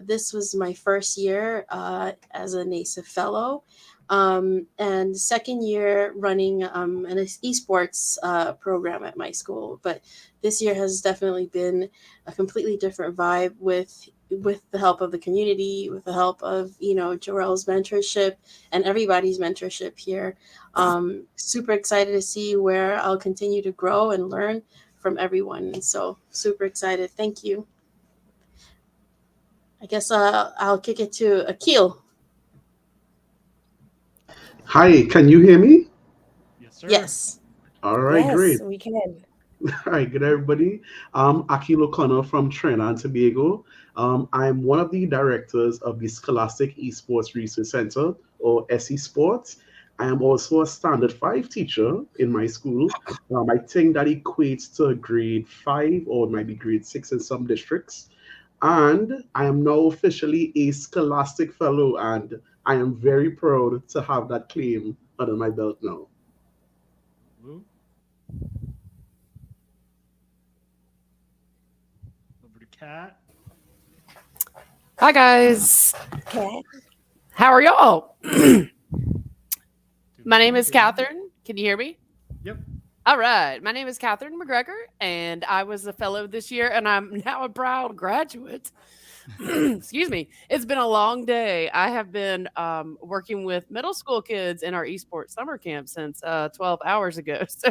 this was my first year as a NASEF Fellow. And second year running an esports program at my school. But this year has definitely been a completely different vibe with the help of the community, with the help of, Jarrell's mentorship and everybody's mentorship here. Super excited to see where I'll continue to grow and learn from everyone. And so super excited. Thank you. I guess I'll kick it to Akil. Hi, can you hear me? Yes, sir. Yes. All right, yes, great. we can. All right, good everybody. I'm Akil O'Connor from Trinidad and Tobago. I'm one of the directors of the Scholastic Esports Research Center, or SE Sports. I am also a Standard 5 teacher in my school. I think that equates to grade 5 or maybe grade 6 in some districts. And I am now officially a Scholastic Fellow, and I am very proud to have that claim under my belt now. Over to Kat. Hi, guys. Okay. How are y'all? My name is Catherine. Can you hear me? Yep. All right. My name is Catherine McGregor, and I was a fellow this year, and I'm now a proud graduate. Excuse me. It's been a long day. I have been working with middle school kids in our esports summer camp since 12 hours ago. So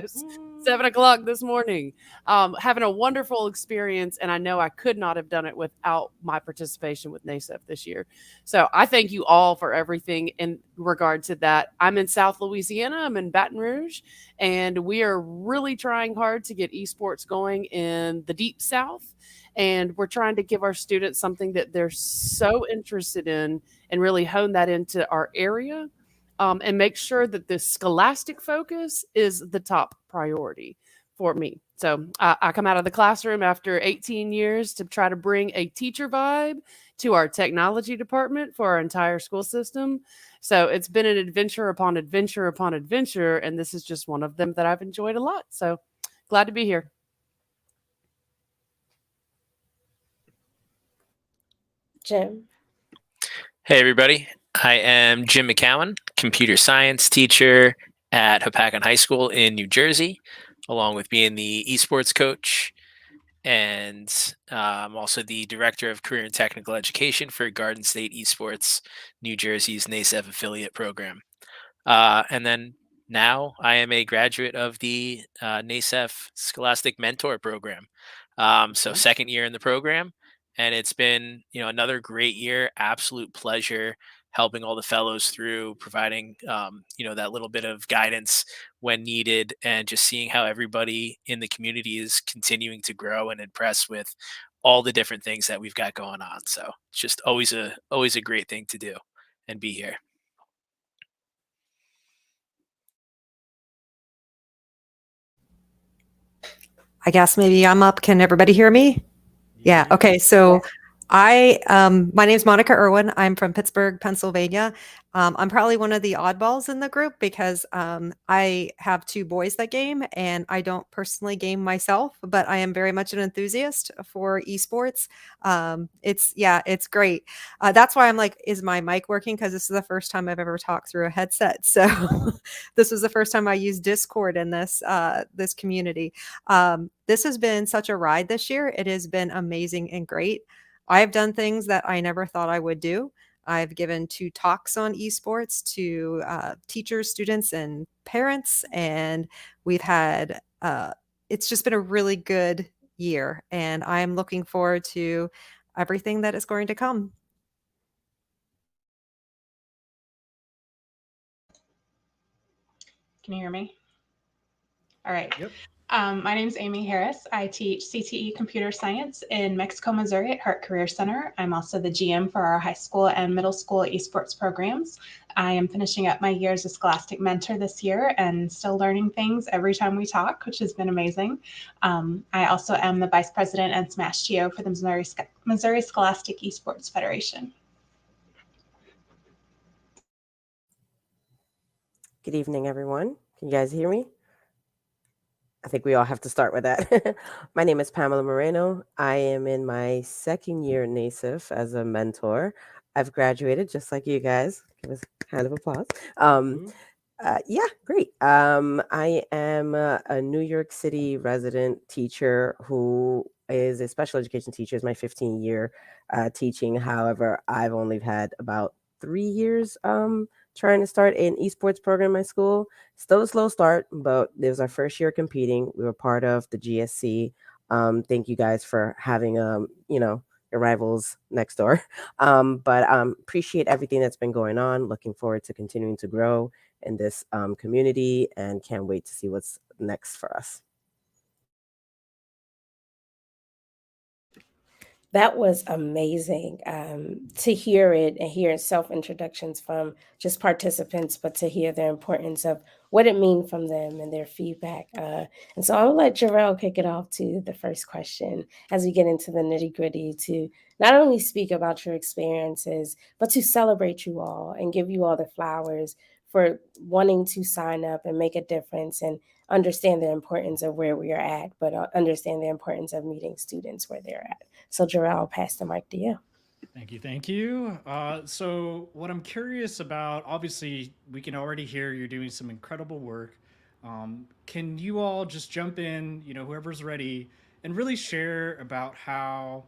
7 o'clock this morning. Having a wonderful experience, and I know I could not have done it without my participation with NASEF this year. So I thank you all for everything in regard to that. I'm in South Louisiana. I'm in Baton Rouge, and we are really trying hard to get esports going in the deep South. And we're trying to give our students something that they're so interested in and really hone that into our area, and make sure that the scholastic focus is the top priority for me. So I come out of the classroom after 18 years to try to bring a teacher vibe to our technology department for our entire school system. So it's been an adventure upon adventure upon adventure, and this is just one of them that I've enjoyed a lot. So glad to be here. Jim. Hey, everybody. I am Jim McCowan, computer science teacher at Hopatcong High School in New Jersey, along with being the esports coach. And I'm also the director of career and technical education for Garden State Esports, New Jersey's NASEF affiliate program. And then now I am a graduate of the NASEF Scholastic Mentor program. So second year in the program, and it's been, another great year. Absolute pleasure helping all the fellows through, providing, that little bit of guidance when needed, and just seeing how everybody in the community is continuing to grow and impress with all the different things that we've got going on. So it's just always a great thing to do and be here. I guess maybe I'm up. Can everybody hear me? Yeah. Okay. So my name is Monica Irwin. I'm from Pittsburgh, Pennsylvania. I'm probably one of the oddballs in the group because I have two boys that game, and I don't personally game myself, but I am very much an enthusiast for esports. It's great. That's why I'm like, is my mic working? Because this is the first time I've ever talked through a headset. So this was the first time I used Discord in this community. This has been such a ride this year. It has been amazing and great. I have done things that I never thought I would do. I've given 2 talks on esports to teachers, students, and parents, and we've had, it's just been a really good year, and I'm looking forward to everything that is going to come. Can you hear me? All right. Yep. My name is Amy Harris. I teach CTE Computer Science in Mexico, Missouri at Hart Career Center. I'm also the GM for our high school and middle school esports programs. I am finishing up my year as a Scholastic Mentor this year and still learning things every time we talk, which has been amazing. I also am the Vice President and Smash GO for the Missouri Scholastic Esports Federation. Good evening, everyone. Can you guys hear me? I think we all have to start with that. My name is Pamela Moreno. I am in my second year in NASEF as a mentor. I've graduated just like you guys. Give us a kind of applause. Great. I am a New York City resident teacher who is a special education teacher. It's my 15th year teaching. However, I've only had about 3 years trying to start an esports program in my school. Still a slow start, but it was our first year competing. We were part of the GSC. Thank you guys for having, your rivals next door. But appreciate everything that's been going on. Looking forward to continuing to grow in this community and can't wait to see what's next for us. That was amazing to hear it and hear self-introductions from just participants, but to hear the importance of what it means from them and their feedback. And so I'll let Jarrell kick it off to the first question as we get into the nitty-gritty to not only speak about your experiences, but to celebrate you all and give you all the flowers for wanting to sign up and make a difference and understand the importance of where we are at, but understand the importance of meeting students where they're at. So Jarrell, I'll pass the mic to you. Thank you. Thank you. So, what I'm curious about, obviously, we can already hear you're doing some incredible work. Can you all just jump in, whoever's ready, and really share about how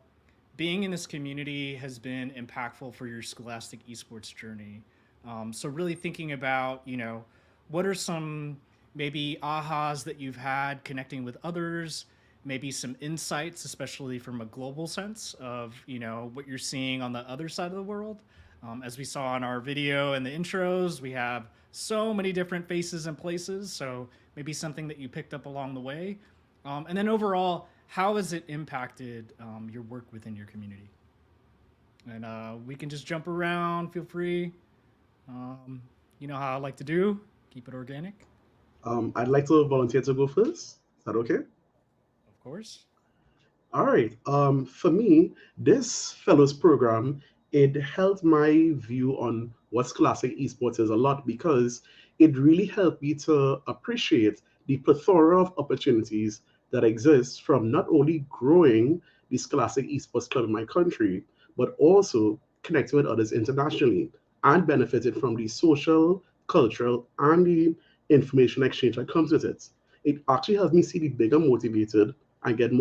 being in this community has been impactful for your scholastic esports journey? So, really thinking about, what are some maybe ahas that you've had connecting with others, maybe some insights, especially from a global sense of what you're seeing on the other side of the world. As we saw in our video and the intros, we have so many different faces and places. So maybe something that you picked up along the way, and then overall, how has it impacted your work within your community? And we can just jump around. Feel free. You know how I like to do. Keep it organic. I'd like to volunteer to go first. Is that okay? Of course. All right. For me, this fellows program, it helped my view on what Scholastic Esports is a lot because it really helped me to appreciate the plethora of opportunities that exist from not only growing the Scholastic Esports Club in my country, but also connecting with others internationally and benefited from the social, cultural, and the information exchange that comes with it. It actually helps me see the bigger motivated and get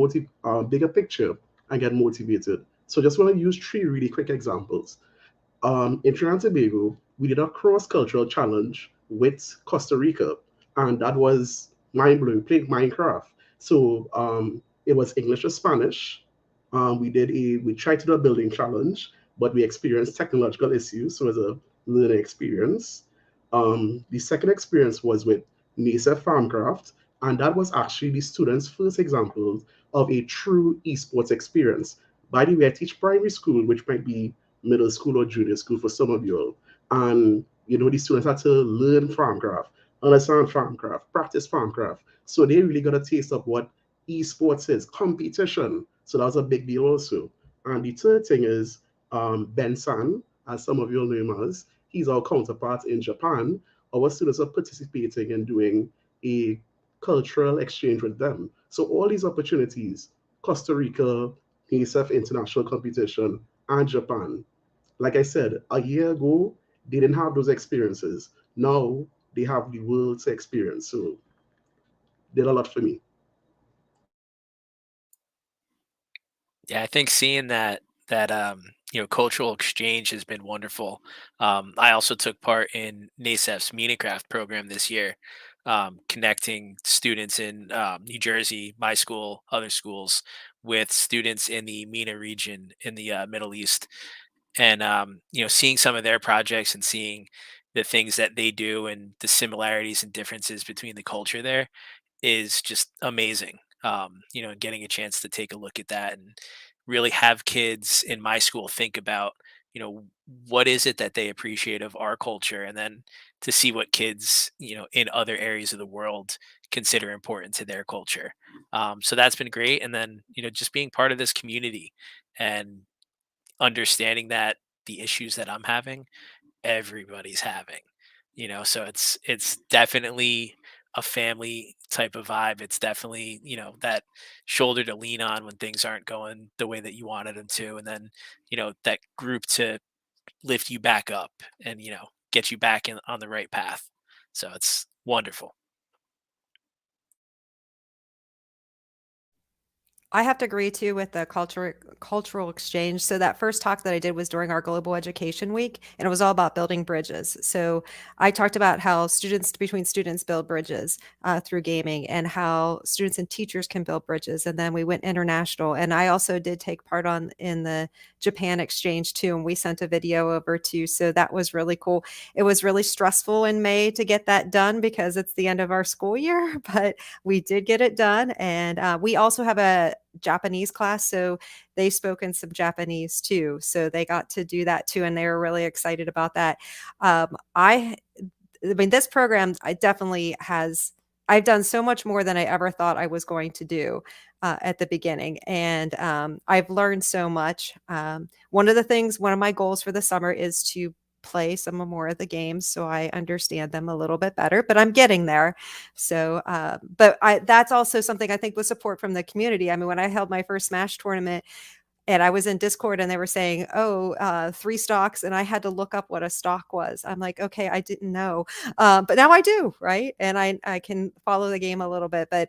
bigger picture and get motivated. So just want to use three really quick examples. In Trinidad and Tobago, we did a cross-cultural challenge with Costa Rica, and that was mind-blowing, playing Minecraft. So it was English to Spanish. We tried to do a building challenge, but we experienced technological issues, so it was a learning experience. The second experience was with NASEF Farmcraft, and that was actually the students' first example of a true esports experience. By the way, I teach primary school, which might be middle school or junior school for some of you all. And the students had to learn Farmcraft, understand Farmcraft, practice Farmcraft. So they really got a taste of what esports is, competition. So that was a big deal also. And the third thing is Ben San, as some of you all know him as, he's our counterpart in Japan. Our students are participating in doing a cultural exchange with them. So all these opportunities, Costa Rica, NASEF International Competition, and Japan. Like I said, a year ago, they didn't have those experiences. Now they have the world to experience. So did a lot for me. Yeah, I think seeing that cultural exchange has been wonderful. I also took part in NASEF's Minecraft program this year, connecting students in New Jersey, my school, other schools, with students in the MENA region in the Middle East, and seeing some of their projects and seeing the things that they do and the similarities and differences between the culture there is just amazing. Getting a chance to take a look at that and really have kids in my school think about, what is it that they appreciate of our culture, and then to see what kids, in other areas of the world consider important to their culture. So that's been great. And then, just being part of this community and understanding that the issues that I'm having, everybody's having, so it's definitely a family type of vibe. It's definitely, that shoulder to lean on when things aren't going the way that you wanted them to, and then, that group to lift you back up and, get you back in on the right path. So it's wonderful. I have to agree too with the cultural exchange. So that first talk that I did was during our Global Education Week, and it was all about building bridges. So I talked about how students between students build bridges through gaming, and how students and teachers can build bridges. And then we went international, and I also did take part in the Japan exchange too, and we sent a video over too. So that was really cool. It was really stressful in May to get that done because it's the end of our school year, but we did get it done. And we also have a Japanese class, so they spoke in some Japanese too, so they got to do that too, and they were really excited about that. I mean, this program, I've done so much more than I ever thought I was going to do at the beginning, and I've learned so much. One of my goals for the summer is to play some more of the games so I understand them a little bit better, but I'm getting there. So, that's also something I think with support from the community. I mean, when I held my first Smash tournament, and I was in Discord and they were saying, oh, 3 stocks. And I had to look up what a stock was. I'm like, okay, I didn't know. But now I do, right? And I can follow the game a little bit. But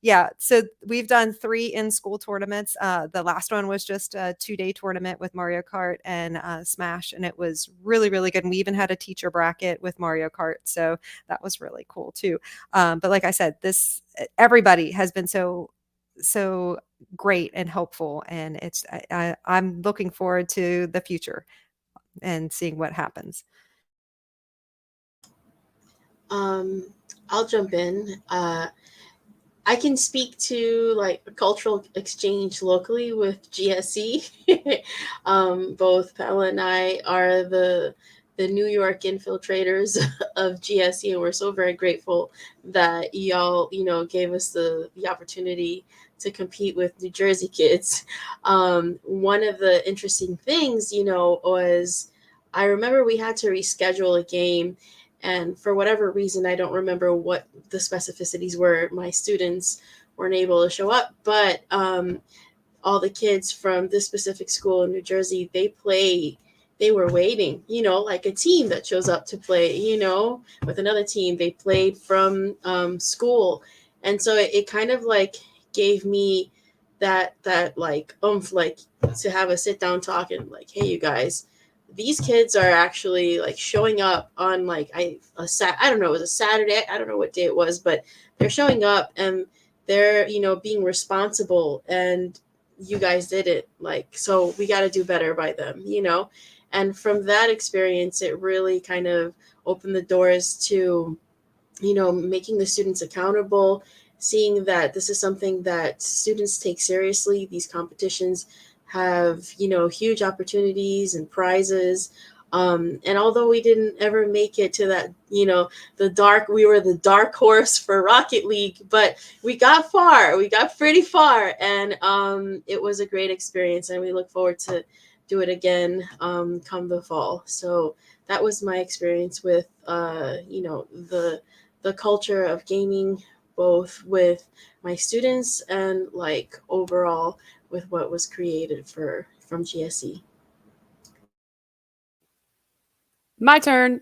yeah, so we've done 3 in-school tournaments. The last one was just a 2-day tournament with Mario Kart and Smash. And it was really, really good. And we even had a teacher bracket with Mario Kart. So that was really cool too. But like I said, everybody has been so great and helpful, and I'm looking forward to the future and seeing what happens. I'll jump in. I can speak to like a cultural exchange locally with GSE. Both Pella and I are the New York infiltrators of GSE, and we're so very grateful that y'all, gave us the opportunity to compete with New Jersey kids. One of the interesting things, was I remember we had to reschedule a game, and for whatever reason, I don't remember what the specificities were. My students weren't able to show up, but all the kids from this specific school in New Jersey, they were waiting, like a team that shows up to play, with another team. They played from school. And so it kind of like gave me that like oomph, like to have a sit down talk and like, hey, you guys, these kids are actually like showing up on like I don't know, it was a Saturday. I don't know what day it was, but they're showing up and they're, being responsible, and you guys did it. Like, so we got to do better by them, And from that experience, it really kind of opened the doors to, making the students accountable, seeing that this is something that students take seriously. These competitions have, huge opportunities and prizes. And although we didn't ever make it to that, we were the dark horse for Rocket League, but we got far. We got pretty far. And it was a great experience. And we look forward to do it again come the fall. So that was my experience with, the culture of gaming, both with my students and like overall with what was created from GSE. My turn.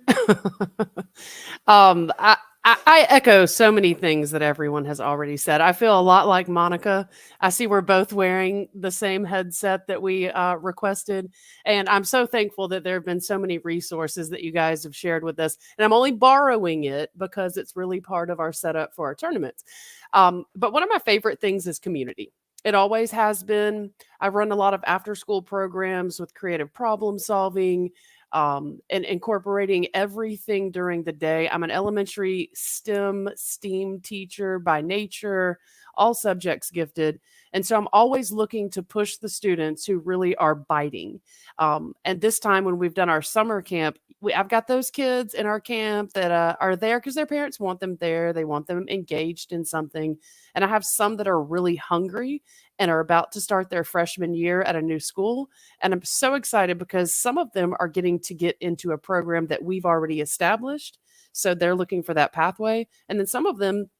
I echo so many things that everyone has already said. I feel a lot like Monica. I see we're both wearing the same headset that we requested. And I'm so thankful that there have been so many resources that you guys have shared with us. And I'm only borrowing it because it's really part of our setup for our tournaments. But one of my favorite things is community. It always has been. I run a lot of after school programs with creative problem solving, and incorporating everything during the day. I'm an elementary STEAM teacher by nature, all subjects gifted. And so I'm always looking to push the students who really are biting. And this time when we've done our summer camp, I've got those kids in our camp that are there because their parents want them there. They want them engaged in something. And I have some that are really hungry and are about to start their freshman year at a new school. And I'm so excited because some of them are getting to get into a program that we've already established. So they're looking for that pathway. And then some of them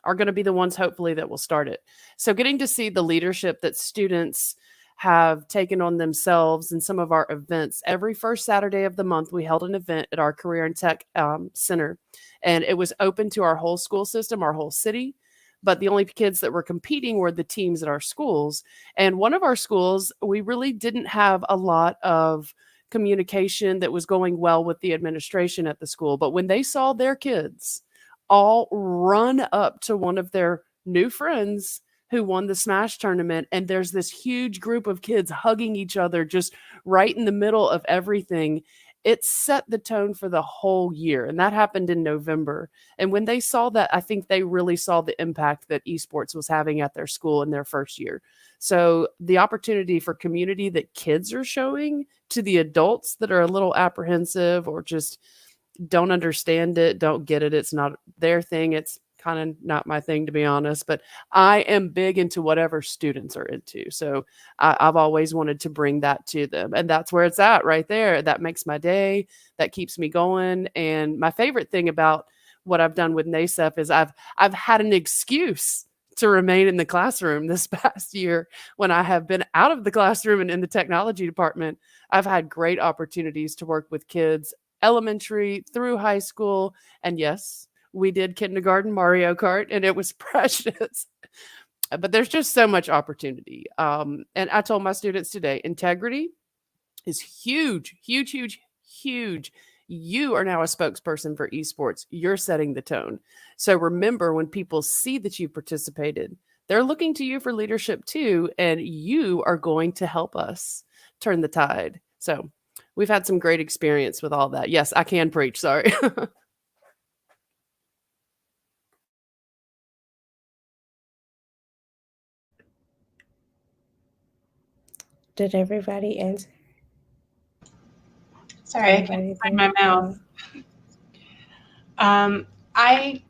are going to be the ones, hopefully, that will start it. So getting to see the leadership that students have taken on themselves in some of our events. Every first Saturday of the month, we held an event at our Career and Tech Center. And it was open to our whole school system, our whole city. But the only kids that were competing were the teams at our schools. And one of our schools, we really didn't have a lot of communication that was going well with the administration at the school. But when they saw their kids all run up to one of their new friends who won the Smash tournament, and there's this huge group of kids hugging each other just right in the middle of everything, it set the tone for the whole year. And that happened in November. And when they saw that, I think they really saw the impact that esports was having at their school in their first year. So the opportunity for community that kids are showing to the adults that are a little apprehensive or just don't understand it, don't get it, it's not their thing, it's kind of not my thing, to be honest, but I am big into whatever students are into. So I've always wanted to bring that to them. And that's where it's at right there. That makes my day. That keeps me going. And my favorite thing about what I've done with NASEF is I've had an excuse to remain in the classroom this past year. When I have been out of the classroom and in the technology department, I've had great opportunities to work with kids elementary through high school. And yes, we did kindergarten Mario Kart, and it was precious. But there's just so much opportunity. And I told my students today, integrity is huge, huge, huge, huge. You are now a spokesperson for esports. You're setting the tone. So remember, when people see that you participated, they're looking to you for leadership too, and you are going to help us turn the tide. So we've had some great experience with all that. Yes, I can preach. Sorry. Did everybody answer? Sorry, I can't find my mouth. I,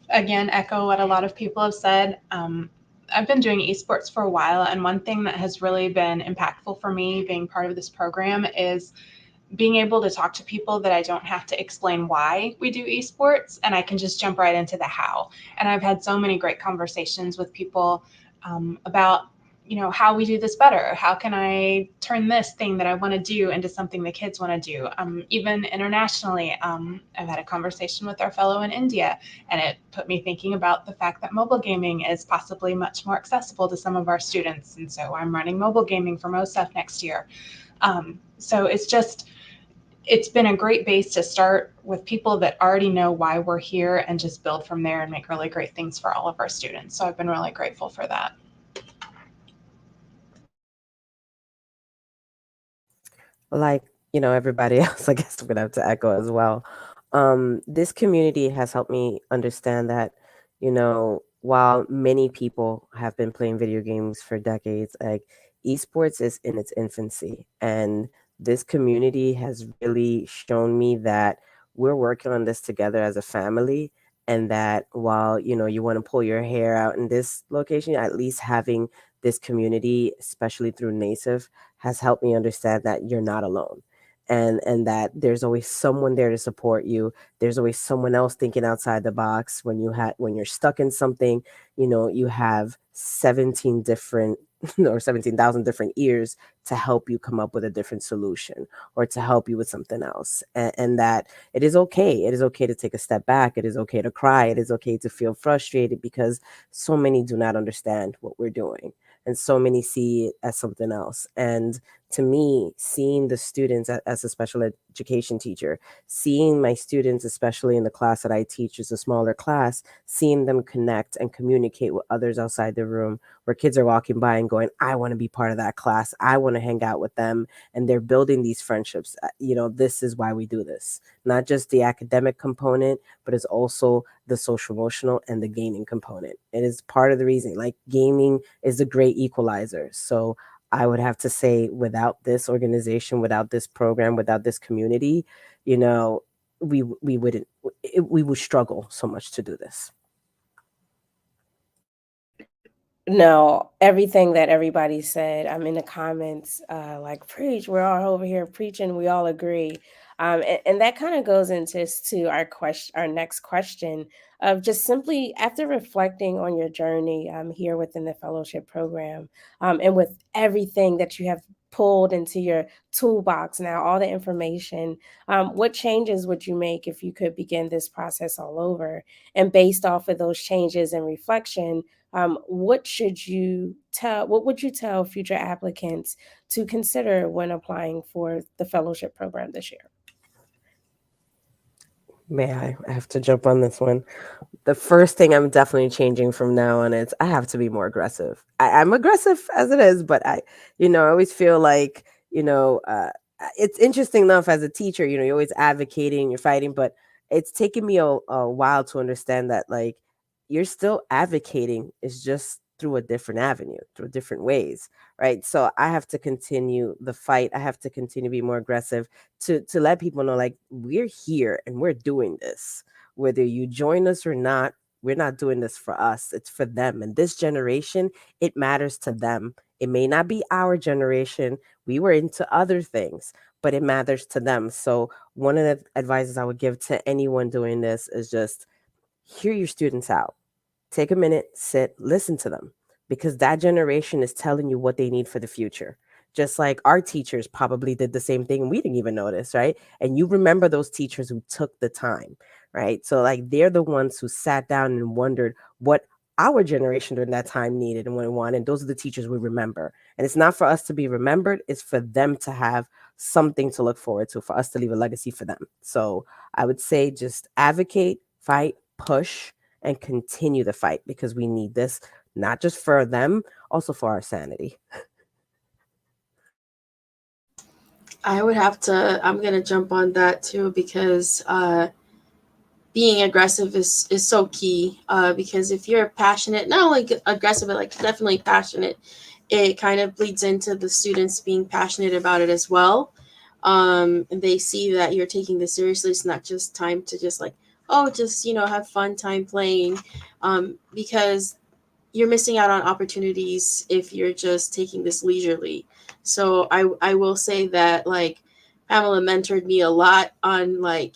again, echo what a lot of people have said. I've been doing esports for a while, and one thing that has really been impactful for me being part of this program is being able to talk to people that I don't have to explain why we do esports, and I can just jump right into the how. And I've had so many great conversations with people about, how we do this better. How can I turn this thing that I want to do into something the kids want to do? Even internationally, I've had a conversation with our fellow in India, and it put me thinking about the fact that mobile gaming is possibly much more accessible to some of our students. And so I'm running mobile gaming for MOSEF next year. So it's been a great base to start with people that already know why we're here and just build from there and make really great things for all of our students. So I've been really grateful for that. Like, everybody else, I guess I'm gonna have to echo as well. This community has helped me understand that, while many people have been playing video games for decades, like esports is in its infancy. And this community has really shown me that we're working on this together as a family. And that while, you want to pull your hair out in this location, at least having this community, especially through NASEF, has helped me understand that you're not alone. And that there's always someone there to support you. There's always someone else thinking outside the box. When you're stuck in something, you have 17 different or 17,000 different ears to help you come up with a different solution or to help you with something else. And that it is okay. It is okay to take a step back. It is okay to cry. It is okay to feel frustrated, because so many do not understand what we're doing. And so many see it as something else. And to me, seeing the students as a special education teacher, seeing my students, especially in the class that I teach, is a smaller class, seeing them connect and communicate with others outside the room, where kids are walking by and going, I want to be part of that class. I want to hang out with them. And they're building these friendships. This is why we do this. Not just the academic component, but it's also the social emotional and the gaming component. It is part of the reason, like, gaming is a great equalizer. So I would have to say, without this organization, without this program, without this community, we would struggle so much to do this. No, everything that everybody said, I'm in the comments, like, preach, we're all over here preaching, we all agree. And that kind of goes into our next question of just simply, after reflecting on your journey here within the fellowship program, and with everything that you have pulled into your toolbox now, all the information, what changes would you make if you could begin this process all over? And based off of those changes and reflection, what would you tell future applicants to consider when applying for the fellowship program this year? May I have to jump on this one? The first thing I'm definitely changing from now on is I have to be more aggressive. I'm aggressive as it is, but I always feel like, it's interesting enough as a teacher, you're always advocating, you're fighting, but it's taken me a while to understand that, like, you're still advocating, is just through a different avenue, through different ways, right? So I have to continue the fight. I have to continue to be more aggressive to let people know, like, we're here and we're doing this. Whether you join us or not, we're not doing this for us. It's for them. And this generation, it matters to them. It may not be our generation. We were into other things, but it matters to them. So one of the advices I would give to anyone doing this is just hear your students out. take a minute, sit, listen to them, because that generation is telling you what they need for the future. Just like our teachers probably did the same thing and we didn't even notice, right? And you remember those teachers who took the time, right? So like they're the ones who sat down and wondered what our generation during that time needed and what it wanted. And those are the teachers we remember. And it's not for us to be remembered, it's for them to have something to look forward to, for us to leave a legacy for them. So I would say just advocate, fight, push, and continue the fight, because we need this, not just for them, also for our sanity. I'm going to jump on that too, because being aggressive is so key. Because if you're passionate, not only aggressive, but like definitely passionate, it kind of bleeds into the students being passionate about it as well. And they see that you're taking this seriously. It's not just time to just like, oh, just, have fun time playing. Because you're missing out on opportunities if you're just taking this leisurely. So I will say that like Pamela mentored me a lot on like,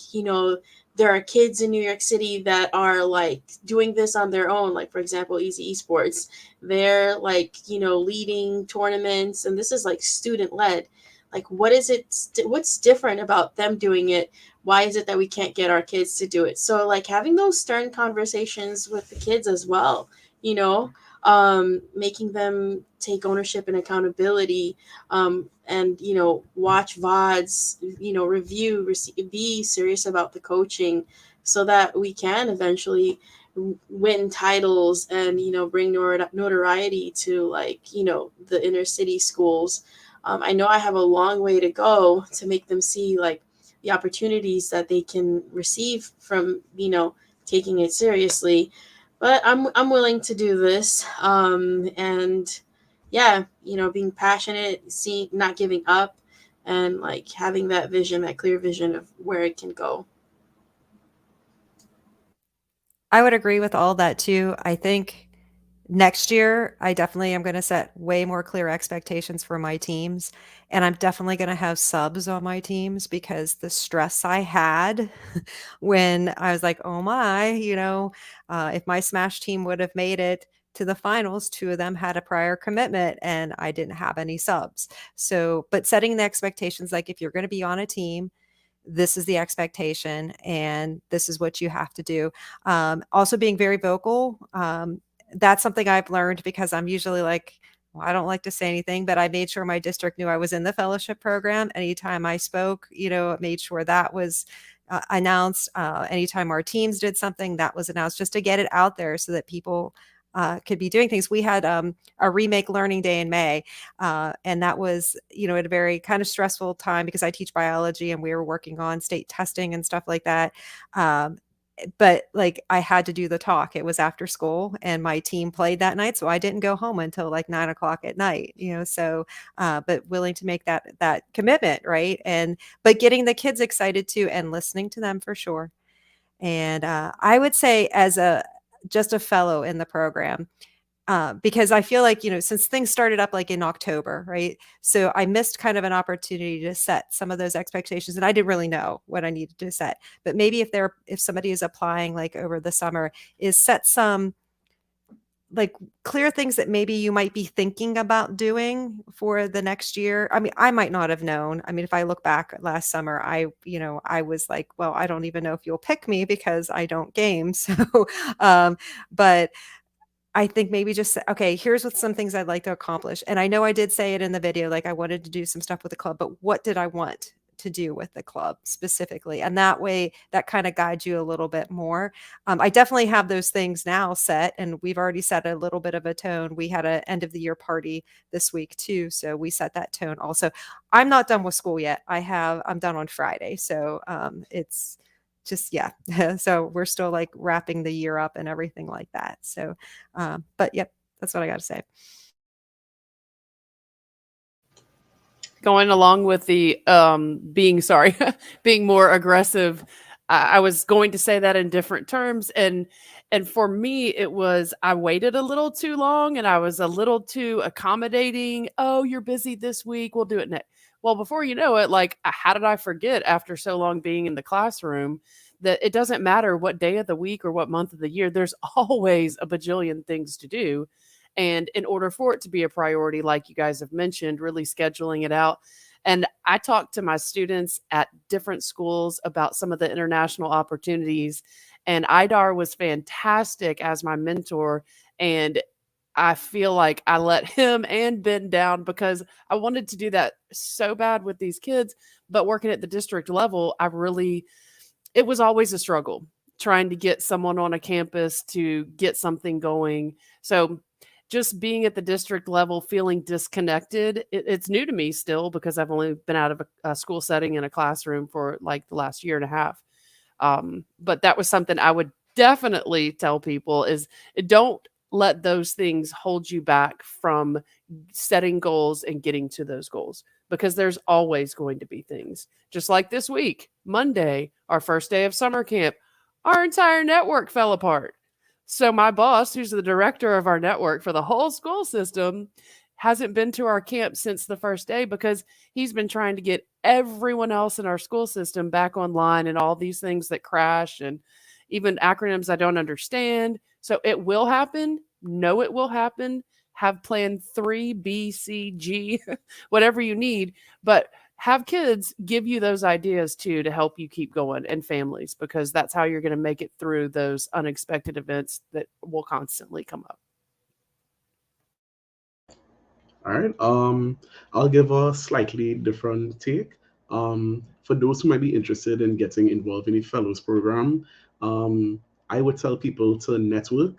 there are kids in New York City that are like doing this on their own. Like, for example, Easy Esports, they're like, leading tournaments, and this is like student led. Like, what's different about them doing it? Why is it that we can't get our kids to do it? So like having those stern conversations with the kids as well, making them take ownership and accountability, and watch VODs, review, be serious about the coaching, so that we can eventually win titles and bring notoriety to like the inner city schools. I know I have a long way to go to make them see like the opportunities that they can receive from taking it seriously, but I'm willing to do this. And yeah, being passionate, not giving up, and like having that vision, that clear vision of where it can go. I would agree with all that too. I think next year, I definitely am going to set way more clear expectations for my teams. And I'm definitely going to have subs on my teams, because the stress I had when I was like, oh my, if my Smash team would have made it to the finals, two of them had a prior commitment and I didn't have any subs. So, but setting the expectations, like if you're going to be on a team, this is the expectation and this is what you have to do. Also being very vocal. That's something I've learned, because I'm usually like, well, I don't like to say anything, but I made sure my district knew I was in the fellowship program. Anytime I spoke, made sure that was announced. Anytime our teams did something, that was announced, just to get it out there so that people could be doing things. We had a remake learning day in May, and that was, at a very kind of stressful time, because I teach biology and we were working on state testing and stuff like that. But like I had to do the talk. It was after school and my team played that night, so I didn't go home until like 9:00 at night, so but willing to make that commitment, right? But getting the kids excited too and listening to them for sure. And I would say, as just a fellow in the program, because I feel like, since things started up like in October, right? So I missed kind of an opportunity to set some of those expectations, and I didn't really know what I needed to set. But maybe if somebody is applying like over the summer, is set some like clear things that maybe you might be thinking about doing for the next year. I mean, I might not have known. I mean, if I look back last summer, I was like, well, I don't even know if you'll pick me because I don't game. So, but I think maybe just, okay, here's what some things I'd like to accomplish. And I know I did say it in the video, like I wanted to do some stuff with the club, but what did I want to do with the club specifically? And that way, that kind of guides you a little bit more. I definitely have those things now set, and we've already set a little bit of a tone. We had an end of the year party this week too, so we set that tone also. I'm not done with school yet. I'm done on Friday. So it's just, yeah. So we're still like wrapping the year up and everything like that. So, but yep, that's what I got to say. Going along with the being more aggressive, I was going to say that in different terms, and for me it was, I waited a little too long and I was a little too accommodating. Oh, you're busy this week, we'll do it next. Well, before you know it, like, how did I forget after so long being in the classroom that it doesn't matter what day of the week or what month of the year, there's always a bajillion things to do. And in order for it to be a priority, like you guys have mentioned, really scheduling it out. And I talked to my students at different schools about some of the international opportunities, and IDAR was fantastic as my mentor. And I feel like I let him and Ben down because I wanted to do that so bad with these kids. But working at the district level, it was always a struggle trying to get someone on a campus to get something going. So just being at the district level, feeling disconnected, it's new to me still because I've only been out of a school setting in a classroom for like the last year and a half. But that was something I would definitely tell people is don't let those things hold you back from setting goals and getting to those goals, because there's always going to be things. Just like this week, Monday, our first day of summer camp, our entire network fell apart. So my boss, who's the director of our network for the whole school system, hasn't been to our camp since the first day because he's been trying to get everyone else in our school system back online and all these things that crash and even acronyms I don't understand. So it will happen. Know it will happen. Have plan 3, B, C, G, whatever you need. But have kids give you those ideas too to help you keep going, and families, because that's how you're going to make it through those unexpected events that will constantly come up. All right. I'll give a slightly different take. For those who might be interested in getting involved in a fellows program, I would tell people to network.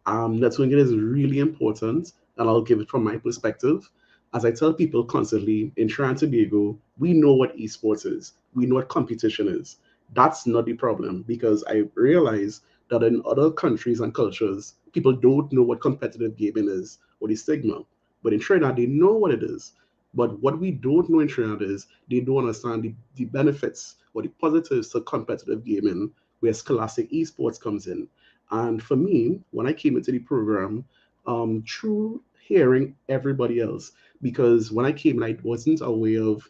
Networking is really important, and I'll give it from my perspective. As I tell people constantly, in Trinidad and Tobago, we know what esports is. We know what competition is. That's not the problem, because I realize that in other countries and cultures, people don't know what competitive gaming is or the stigma. But in Trinidad, they know what it is. But what we don't know in Trinidad is they don't understand the benefits or the positives to competitive gaming, where Scholastic Esports comes in. And for me, when I came into the program, through hearing everybody else, because when I came, I wasn't aware of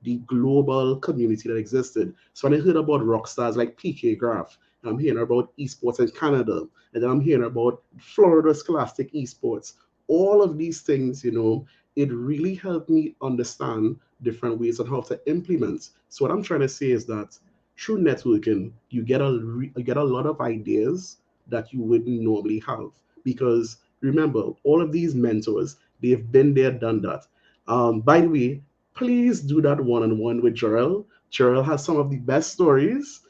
the global community that existed. So when I heard about rock stars like PK Graph, and I'm hearing about esports in Canada, and then I'm hearing about Florida Scholastic Esports, all of these things, it really helped me understand different ways on how to implement. So what I'm trying to say is that through networking, you get a lot of ideas that you wouldn't normally have. Because remember, all of these mentors, they've been there, done that. By the way, please do that one-on-one with Jarrell. Jarrell has some of the best stories,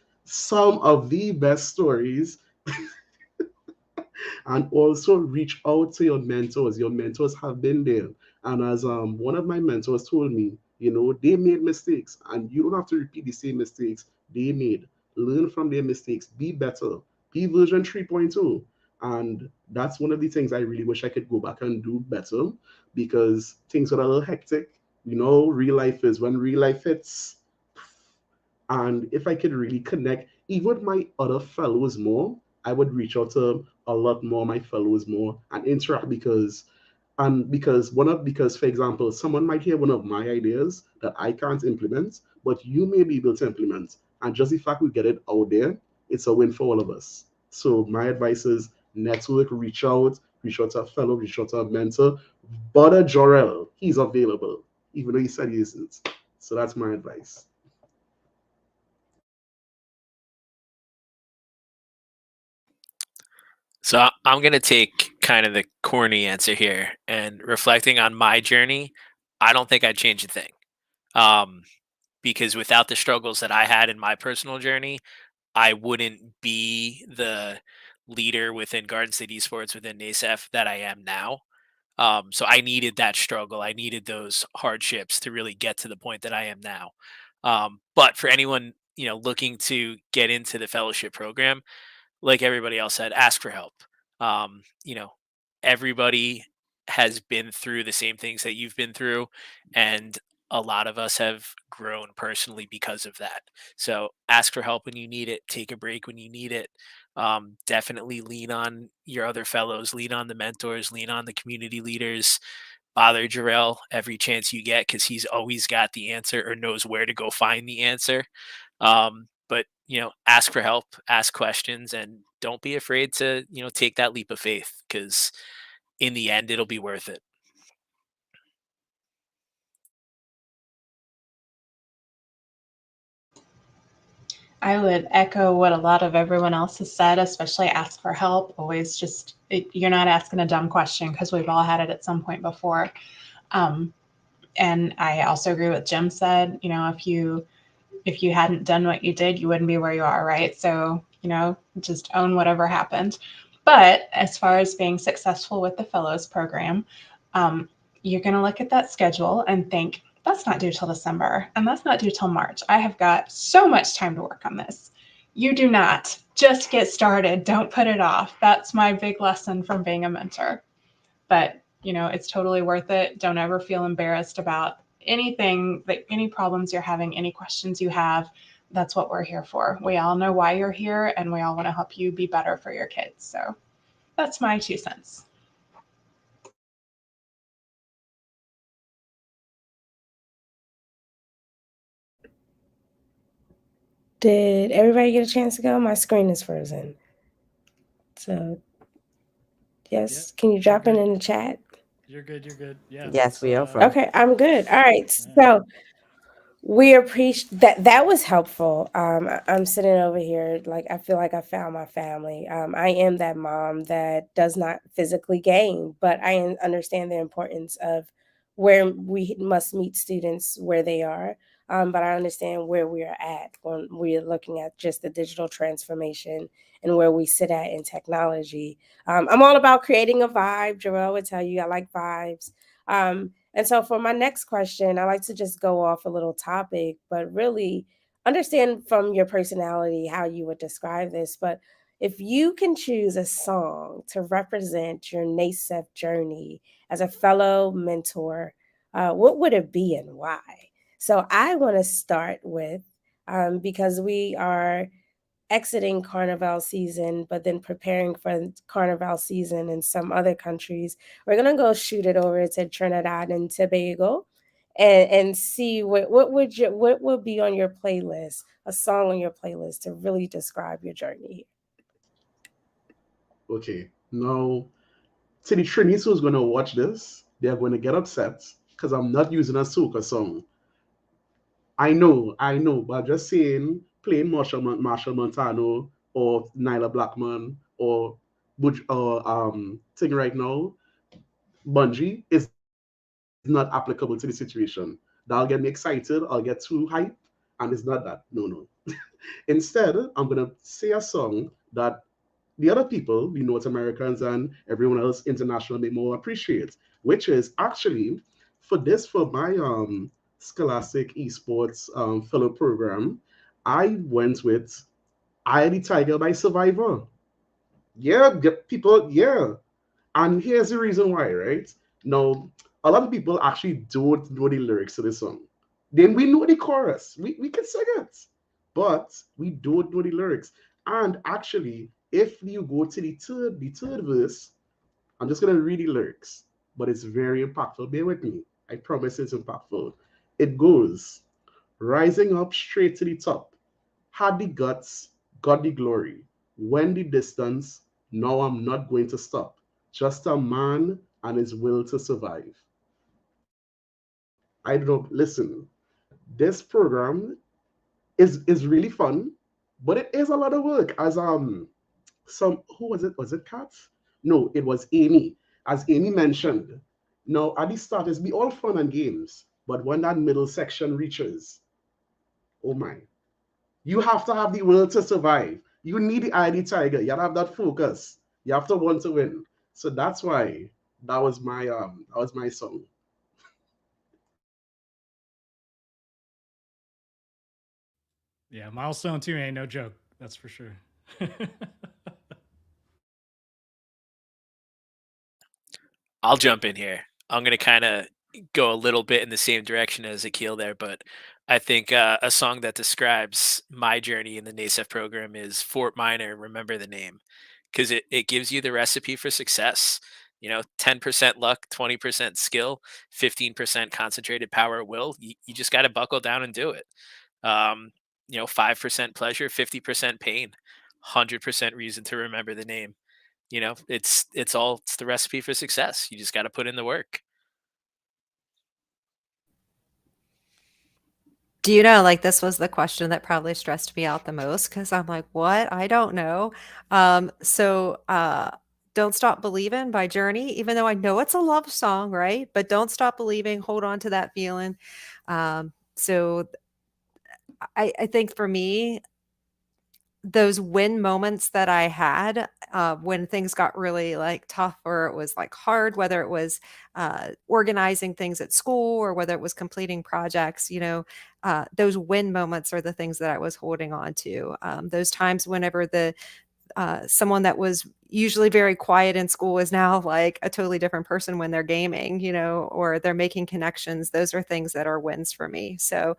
and also reach out to your mentors. Your mentors have been there. And as one of my mentors told me, they made mistakes, and you don't have to repeat the same mistakes they made. Learn from their mistakes, be better, be version 3.2. And that's one of the things I really wish I could go back and do better, because things were a little hectic. Real life is when real life hits. And if I could really connect even with my other fellows more, I would reach out to a lot more of my fellows more and interact, because for example, someone might hear one of my ideas that I can't implement, but you may be able to implement. And just the fact we get it out there, it's a win for all of us. So my advice is network, reach out to a fellow, reach out to a mentor. Bother Jorel, he's available, even though he said he isn't. So that's my advice. So I'm going to take kind of the corny answer here, and reflecting on my journey, I don't think I'd change a thing. Because without the struggles that I had in my personal journey, I wouldn't be the leader within Garden State Esports within NASEF that I am now. So I needed that struggle. I needed those hardships to really get to the point that I am now. But for anyone, looking to get into the fellowship program, like everybody else said, ask for help. Um, you know, Everybody has been through the same things that you've been through, and a lot of us have grown personally because of that. So ask for help when you need it. Take a break when you need it. Definitely lean on your other fellows, lean on the mentors, lean on the community leaders. Bother Jarrell every chance you get, because he's always got the answer or knows where to go find the answer. But ask for help, ask questions, and don't be afraid to, take that leap of faith, because in the end, it'll be worth it. I would echo what a lot of everyone else has said, especially ask for help. Always just, you're not asking a dumb question, because we've all had it at some point before. And I also agree with Jim said, if you hadn't done what you did, you wouldn't be where you are, right? So, just own whatever happened. But as far as being successful with the Fellows program, you're going to look at that schedule and think, that's not due till December, and that's not due till March. I have got so much time to work on this. You do not. Just get started. Don't put it off. That's my big lesson from being a mentor. But, it's totally worth it. Don't ever feel embarrassed about anything, any problems you're having, any questions you have. That's what we're here for. We all know why you're here, and we all want to help you be better for your kids. So that's my 2 cents. Did everybody get a chance to go? My screen is frozen. So, yes, can you drop it in the chat? You're good. You're good. Yeah. Yes, we are frozen. Okay, I'm good. All right. So we appreciate that. That was helpful. I'm sitting over here, like, I feel like I found my family. I am that mom that does not physically game, but I understand the importance of where we must meet students where they are. But I understand where we are at when we're looking at just the digital transformation and where we sit at in technology. I'm all about creating a vibe. Jarrell would tell you I like vibes. And so for my next question, I like to just go off a little topic, but really understand from your personality how you would describe this. But if you can choose a song to represent your NASEF journey as a fellow mentor, what would it be and why? So I want to start with, because we are exiting Carnival season, but then preparing for Carnival season in some other countries, we're gonna go shoot it over to Trinidad and Tobago, and see what would be on your playlist, a song on your playlist to really describe your journey. Okay, now, to the Trinities who's going to watch this, they're going to get upset because I'm not using a soca song. I know, but just saying, playing Marshall Montano or Nyla Blackman or thing right now, Bungie is not applicable to the situation. That'll get me excited. I'll get too hype, and it's not that. No. Instead, I'm gonna say a song that the other people, the North Americans and everyone else international, may more appreciate, which is actually for my Scholastic Esports Fellow Program, I went with "I the Tiger" by Survivor. Yeah, people, yeah. And here's the reason why, right? Now, a lot of people actually don't know the lyrics to the song. Then we know the chorus. We can sing it. But we don't know the lyrics. And actually, if you go to the third verse, I'm just gonna read the lyrics, but it's very impactful. Bear with me. I promise it's impactful. It goes, rising up straight to the top, had the guts, got the glory. When the distance, now I'm not going to stop. Just a man and his will to survive. I don't know. Listen, this program is really fun, but it is a lot of work. As some who was it? Was it Kat? No, it was Amy. As Amy mentioned, now at the start it's be all fun and games, but when that middle section reaches, oh my, you have to have the will to survive. You need the ID tiger. You have that focus. You have to want to win. So that's why that was my song. Yeah, milestone 2 ain't no joke. That's for sure. I'll jump in here. I'm going to kind of go a little bit in the same direction as Akil there, but I think a song that describes my journey in the NASEF program is Fort Minor, Remember the Name, because it gives you the recipe for success. 10% luck, 20% skill, 15% concentrated power of will. You just got to buckle down and do it. 5% pleasure, 50% pain, 100% reason to remember the name. It's the recipe for success. You just got to put in the work. Do you know, like, this was the question that probably stressed me out the most because I'm like, what? I don't know. Don't Stop Believing by Journey, even though I know it's a love song, right? But don't stop believing, hold on to that feeling. So I think for me, those win moments that I had when things got really like tough or it was like hard, whether it was organizing things at school or whether it was completing projects, those win moments are the things that I was holding on to. Those times whenever someone that was usually very quiet in school is now like a totally different person when they're gaming, or they're making connections. Those are things that are wins for me. So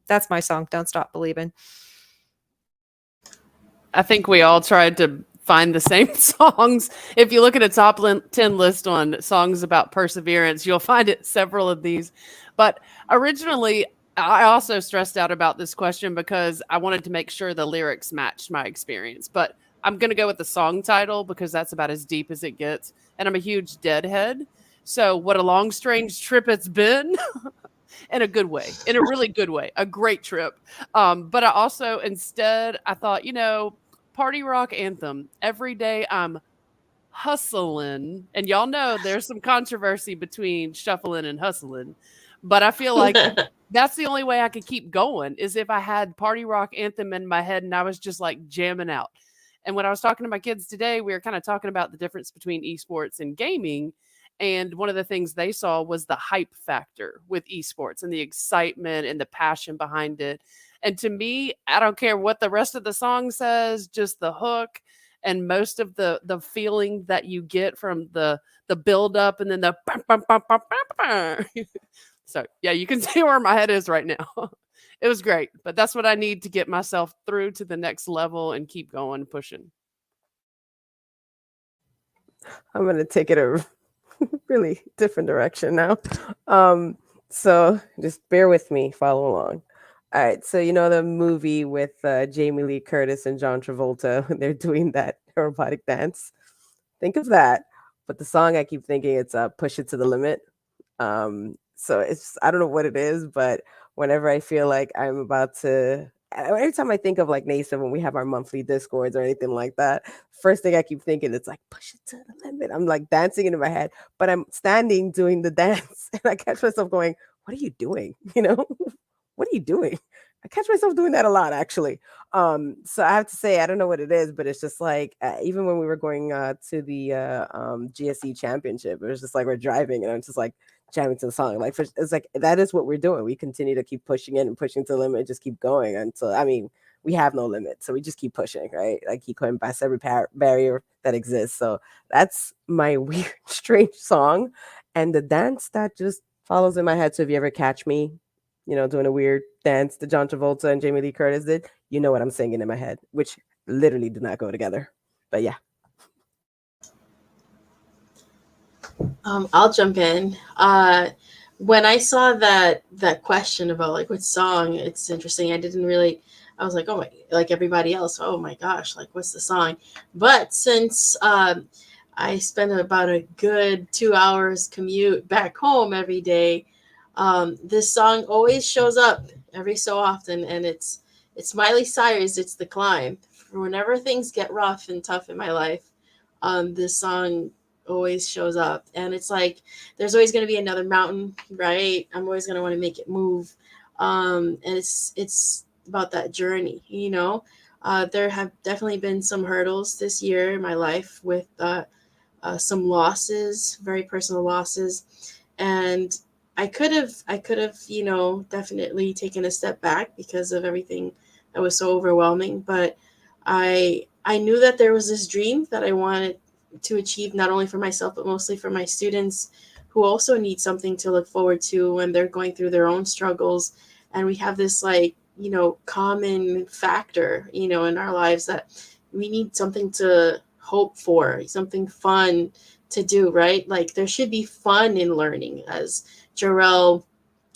that's my song, Don't Stop Believing. I think we all tried to find the same songs. If you look at a top 10 list on songs about perseverance, you'll find several of these. But originally, I also stressed out about this question because I wanted to make sure the lyrics matched my experience. But I'm going to go with the song title because that's about as deep as it gets. And I'm a huge Deadhead. So what a long, strange trip it's been. In a good way, in a really good way, a great trip. But I also, instead, I thought, party rock anthem. Every day I'm hustling. And y'all know there's some controversy between shuffling and hustling. But I feel like that's the only way I could keep going is if I had party rock anthem in my head and I was just like jamming out. And when I was talking to my kids today, we were kind of talking about the difference between esports and gaming. And one of the things they saw was the hype factor with esports and the excitement and the passion behind it. And to me, I don't care what the rest of the song says, just the hook and most of the feeling that you get from the build up and then the bum, bum, bum, bum, bum, bum. So yeah, you can see where my head is right now. It was great, but that's what I need to get myself through to the next level and keep going, pushing. I'm going to take it a really different direction now. So just bear with me, follow along. All right, so the movie with Jamie Lee Curtis and John Travolta when they're doing that aerobatic dance? Think of that, but the song I keep thinking it's "Push It to the Limit." So I don't know what it is, but whenever I feel like I'm about to, every time I think of like NASEF when we have our monthly discords or anything like that, first thing I keep thinking it's like push it to the limit. I'm like dancing in my head, but I'm standing doing the dance, and I catch myself going, "What are you doing? What are you doing?" I catch myself doing that a lot, actually. So I have to say, I don't know what it is, but it's just like, even when we were going to the GSE championship, it was just like we're driving and I'm just like jamming to the song. Like, it's like, that is what we're doing. We continue to keep pushing in and pushing to the limit and just keep going until, we have no limit. So we just keep pushing, right? Like keep going past every barrier that exists. So that's my weird, strange song. And the dance that just follows in my head. So if you ever catch me, doing a weird dance that John Travolta and Jamie Lee Curtis did, you know what I'm singing in my head, which literally do not go together. But yeah. I'll jump in. When I saw that question about like which song, it's interesting. I was like, oh my, like everybody else, oh my gosh, like what's the song? But since I spend about a good 2 hours commute back home every day, this song always shows up every so often, and it's Miley Cyrus. It's The Climb. For whenever things get rough and tough in my life, this song always shows up, and it's like there's always going to be another mountain, right? I'm always going to want to make it move, and it's about that journey. There have definitely been some hurdles this year in my life with some losses, very personal losses, and I could have, definitely taken a step back because of everything that was so overwhelming. But I knew that there was this dream that I wanted to achieve, not only for myself, but mostly for my students who also need something to look forward to when they're going through their own struggles. And we have this common factor, in our lives that we need something to hope for, something fun to do, right? Like there should be fun in learning, as Jarrell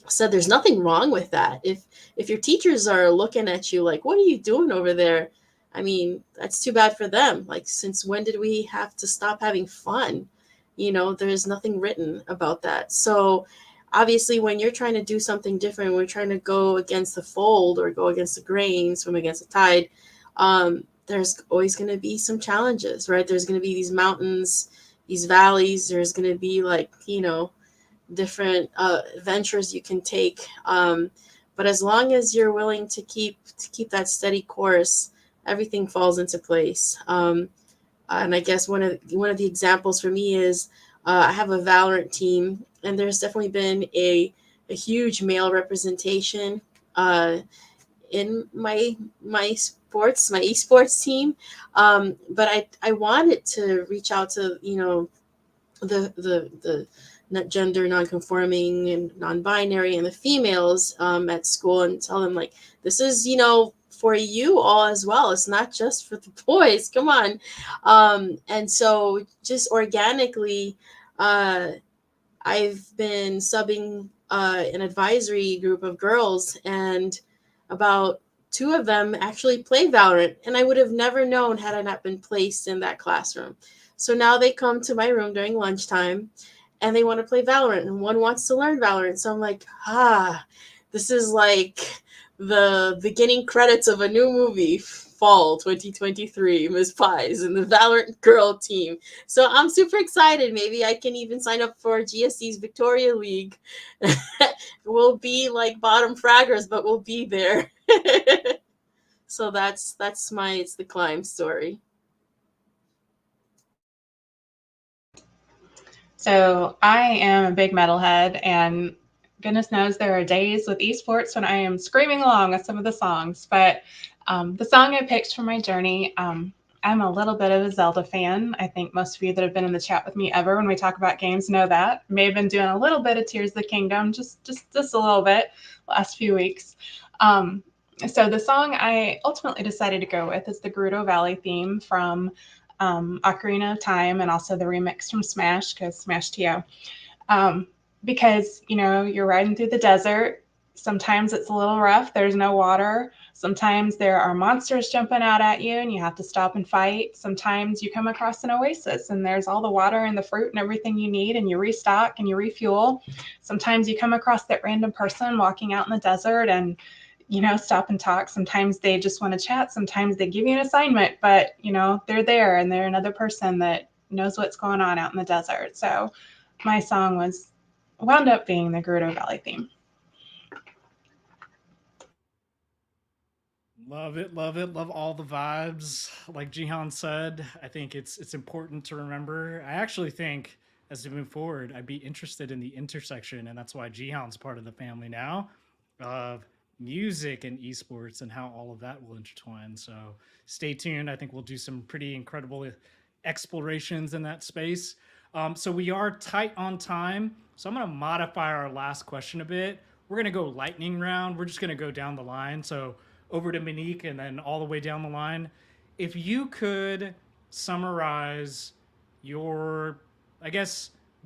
said there's nothing wrong with that. If your teachers are looking at you like, what are you doing over there? I mean, that's too bad for them. Like, since when did we have to stop having fun? There's nothing written about that. So obviously, when you're trying to do something different, we're trying to go against the fold or go against the grain, swim against the tide. There's always going to be some challenges, right? There's going to be these mountains, these valleys. There's going to be different ventures you can take. But as long as you're willing to keep that steady course, everything falls into place. And I guess one of the examples for me is I have a Valorant team, and there's definitely been a huge male representation in my esports team. But I wanted to reach out to the gender non-conforming and non-binary and the females at school, and tell them, like, this is for you all as well. It's not just for the boys. Come on. And so just organically, I've been subbing an advisory group of girls, and about 2 of them actually play Valorant, and I would have never known had I not been placed in that classroom. So now they come to my room during lunchtime, and they want to play Valorant, and one wants to learn Valorant. So I'm like, this is like the beginning credits of a new movie, fall 2023, Ms. Pies and the Valorant girl team. So I'm super excited. Maybe I can even sign up for GSC's Victoria League. We'll be like bottom fraggers, but we'll be there. So that's my It's the Climb story. So I am a big metalhead, and goodness knows there are days with esports when I am screaming along with some of the songs. But the song I picked for my journey, I'm a little bit of a Zelda fan. I think most of you that have been in the chat with me ever when we talk about games know that. May have been doing a little bit of Tears of the Kingdom, just a little bit last few weeks. So the song I ultimately decided to go with is the Gerudo Valley theme from Ocarina of Time, and also the remix from Smash, because Smash TO. Because you're riding through the desert. Sometimes it's a little rough. There's no water. Sometimes there are monsters jumping out at you and you have to stop and fight. Sometimes you come across an oasis and there's all the water and the fruit and everything you need, and you restock and you refuel. Sometimes you come across that random person walking out in the desert and stop and talk. Sometimes they just want to chat. Sometimes they give you an assignment, but they're there and they're another person that knows what's going on out in the desert. So my song wound up being the Gerudo Valley theme. Love it, love it, love all the vibes. Like Jihan said, I think it's important to remember. I actually think as we move forward, I'd be interested in the intersection, and that's why Jihan's part of the family now, of music and esports and how all of that will intertwine. So stay tuned. I think we'll do some pretty incredible explorations in that space. So we are tight on time. So I'm going to modify our last question a bit. We're going to go lightning round. We're just going to go down the line. So over to Monique and then all the way down the line. If you could summarize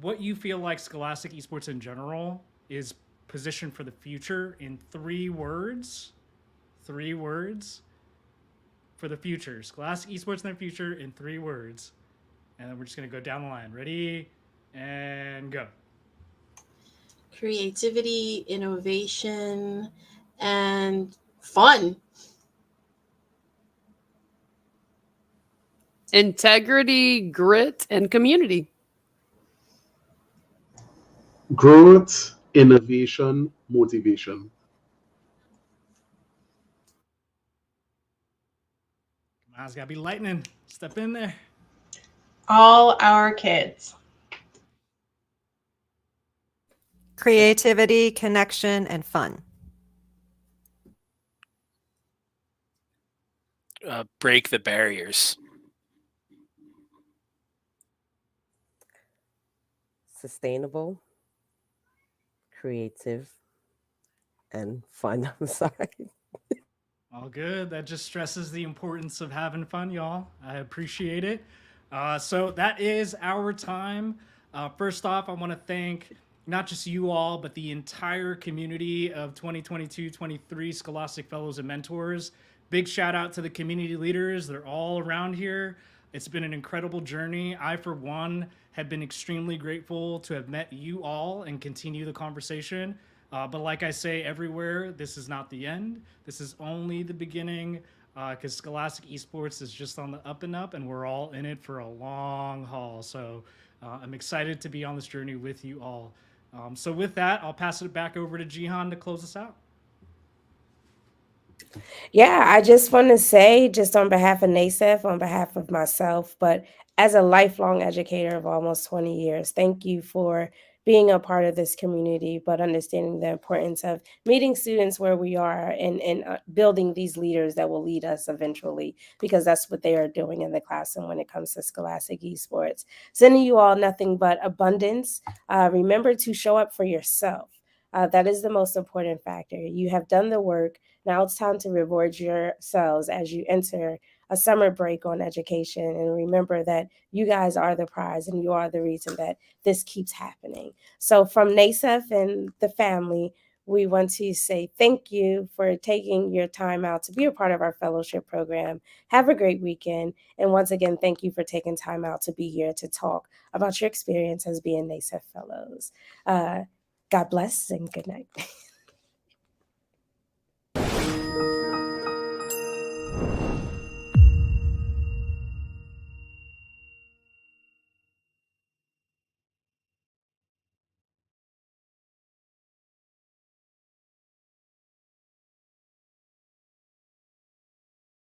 what you feel like Scholastic Esports in general is positioned for the future in 3 words. 3 words for the future. Scholastic Esports in the future in 3 words. And then we're just going to go down the line. Ready? And go. Creativity, innovation, and fun. Integrity, grit, and community. Growth, innovation, motivation. Come on, it's got to be lightning. Step in there. All our kids. Creativity, connection, and fun. Break the barriers. Sustainable, creative, and fun. I'm sorry. All good. That just stresses the importance of having fun, y'all. I appreciate it. So that is our time. First off, I want to thank not just you all, but the entire community of 2022-23 Scholastic Fellows and Mentors. Big shout out to the community leaders. They're all around here. It's been an incredible journey. I, for one, have been extremely grateful to have met you all and continue the conversation. But like I say everywhere, this is not the end. This is only the beginning, because Scholastic Esports is just on the up and up, and we're all in it for a long haul. So I'm excited to be on this journey with you all. So with that, I'll pass it back over to Jihan to close us out. Yeah, I just want to say, just on behalf of NASEF, on behalf of myself, but as a lifelong educator of almost 20 years, thank you for being a part of this community, but understanding the importance of meeting students where we are and building these leaders that will lead us eventually, because that's what they are doing in the classroom when it comes to Scholastic Esports. Sending you all nothing but abundance. Remember to show up for yourself. That is the most important factor. You have done the work. Now it's time to reward yourselves as you enter a summer break on education. And remember that you guys are the prize and you are the reason that this keeps happening. So from NASEF and the family, we want to say thank you for taking your time out to be a part of our fellowship program. Have a great weekend. And once again, thank you for taking time out to be here to talk about your experience as being NASEF Fellows. God bless and good night.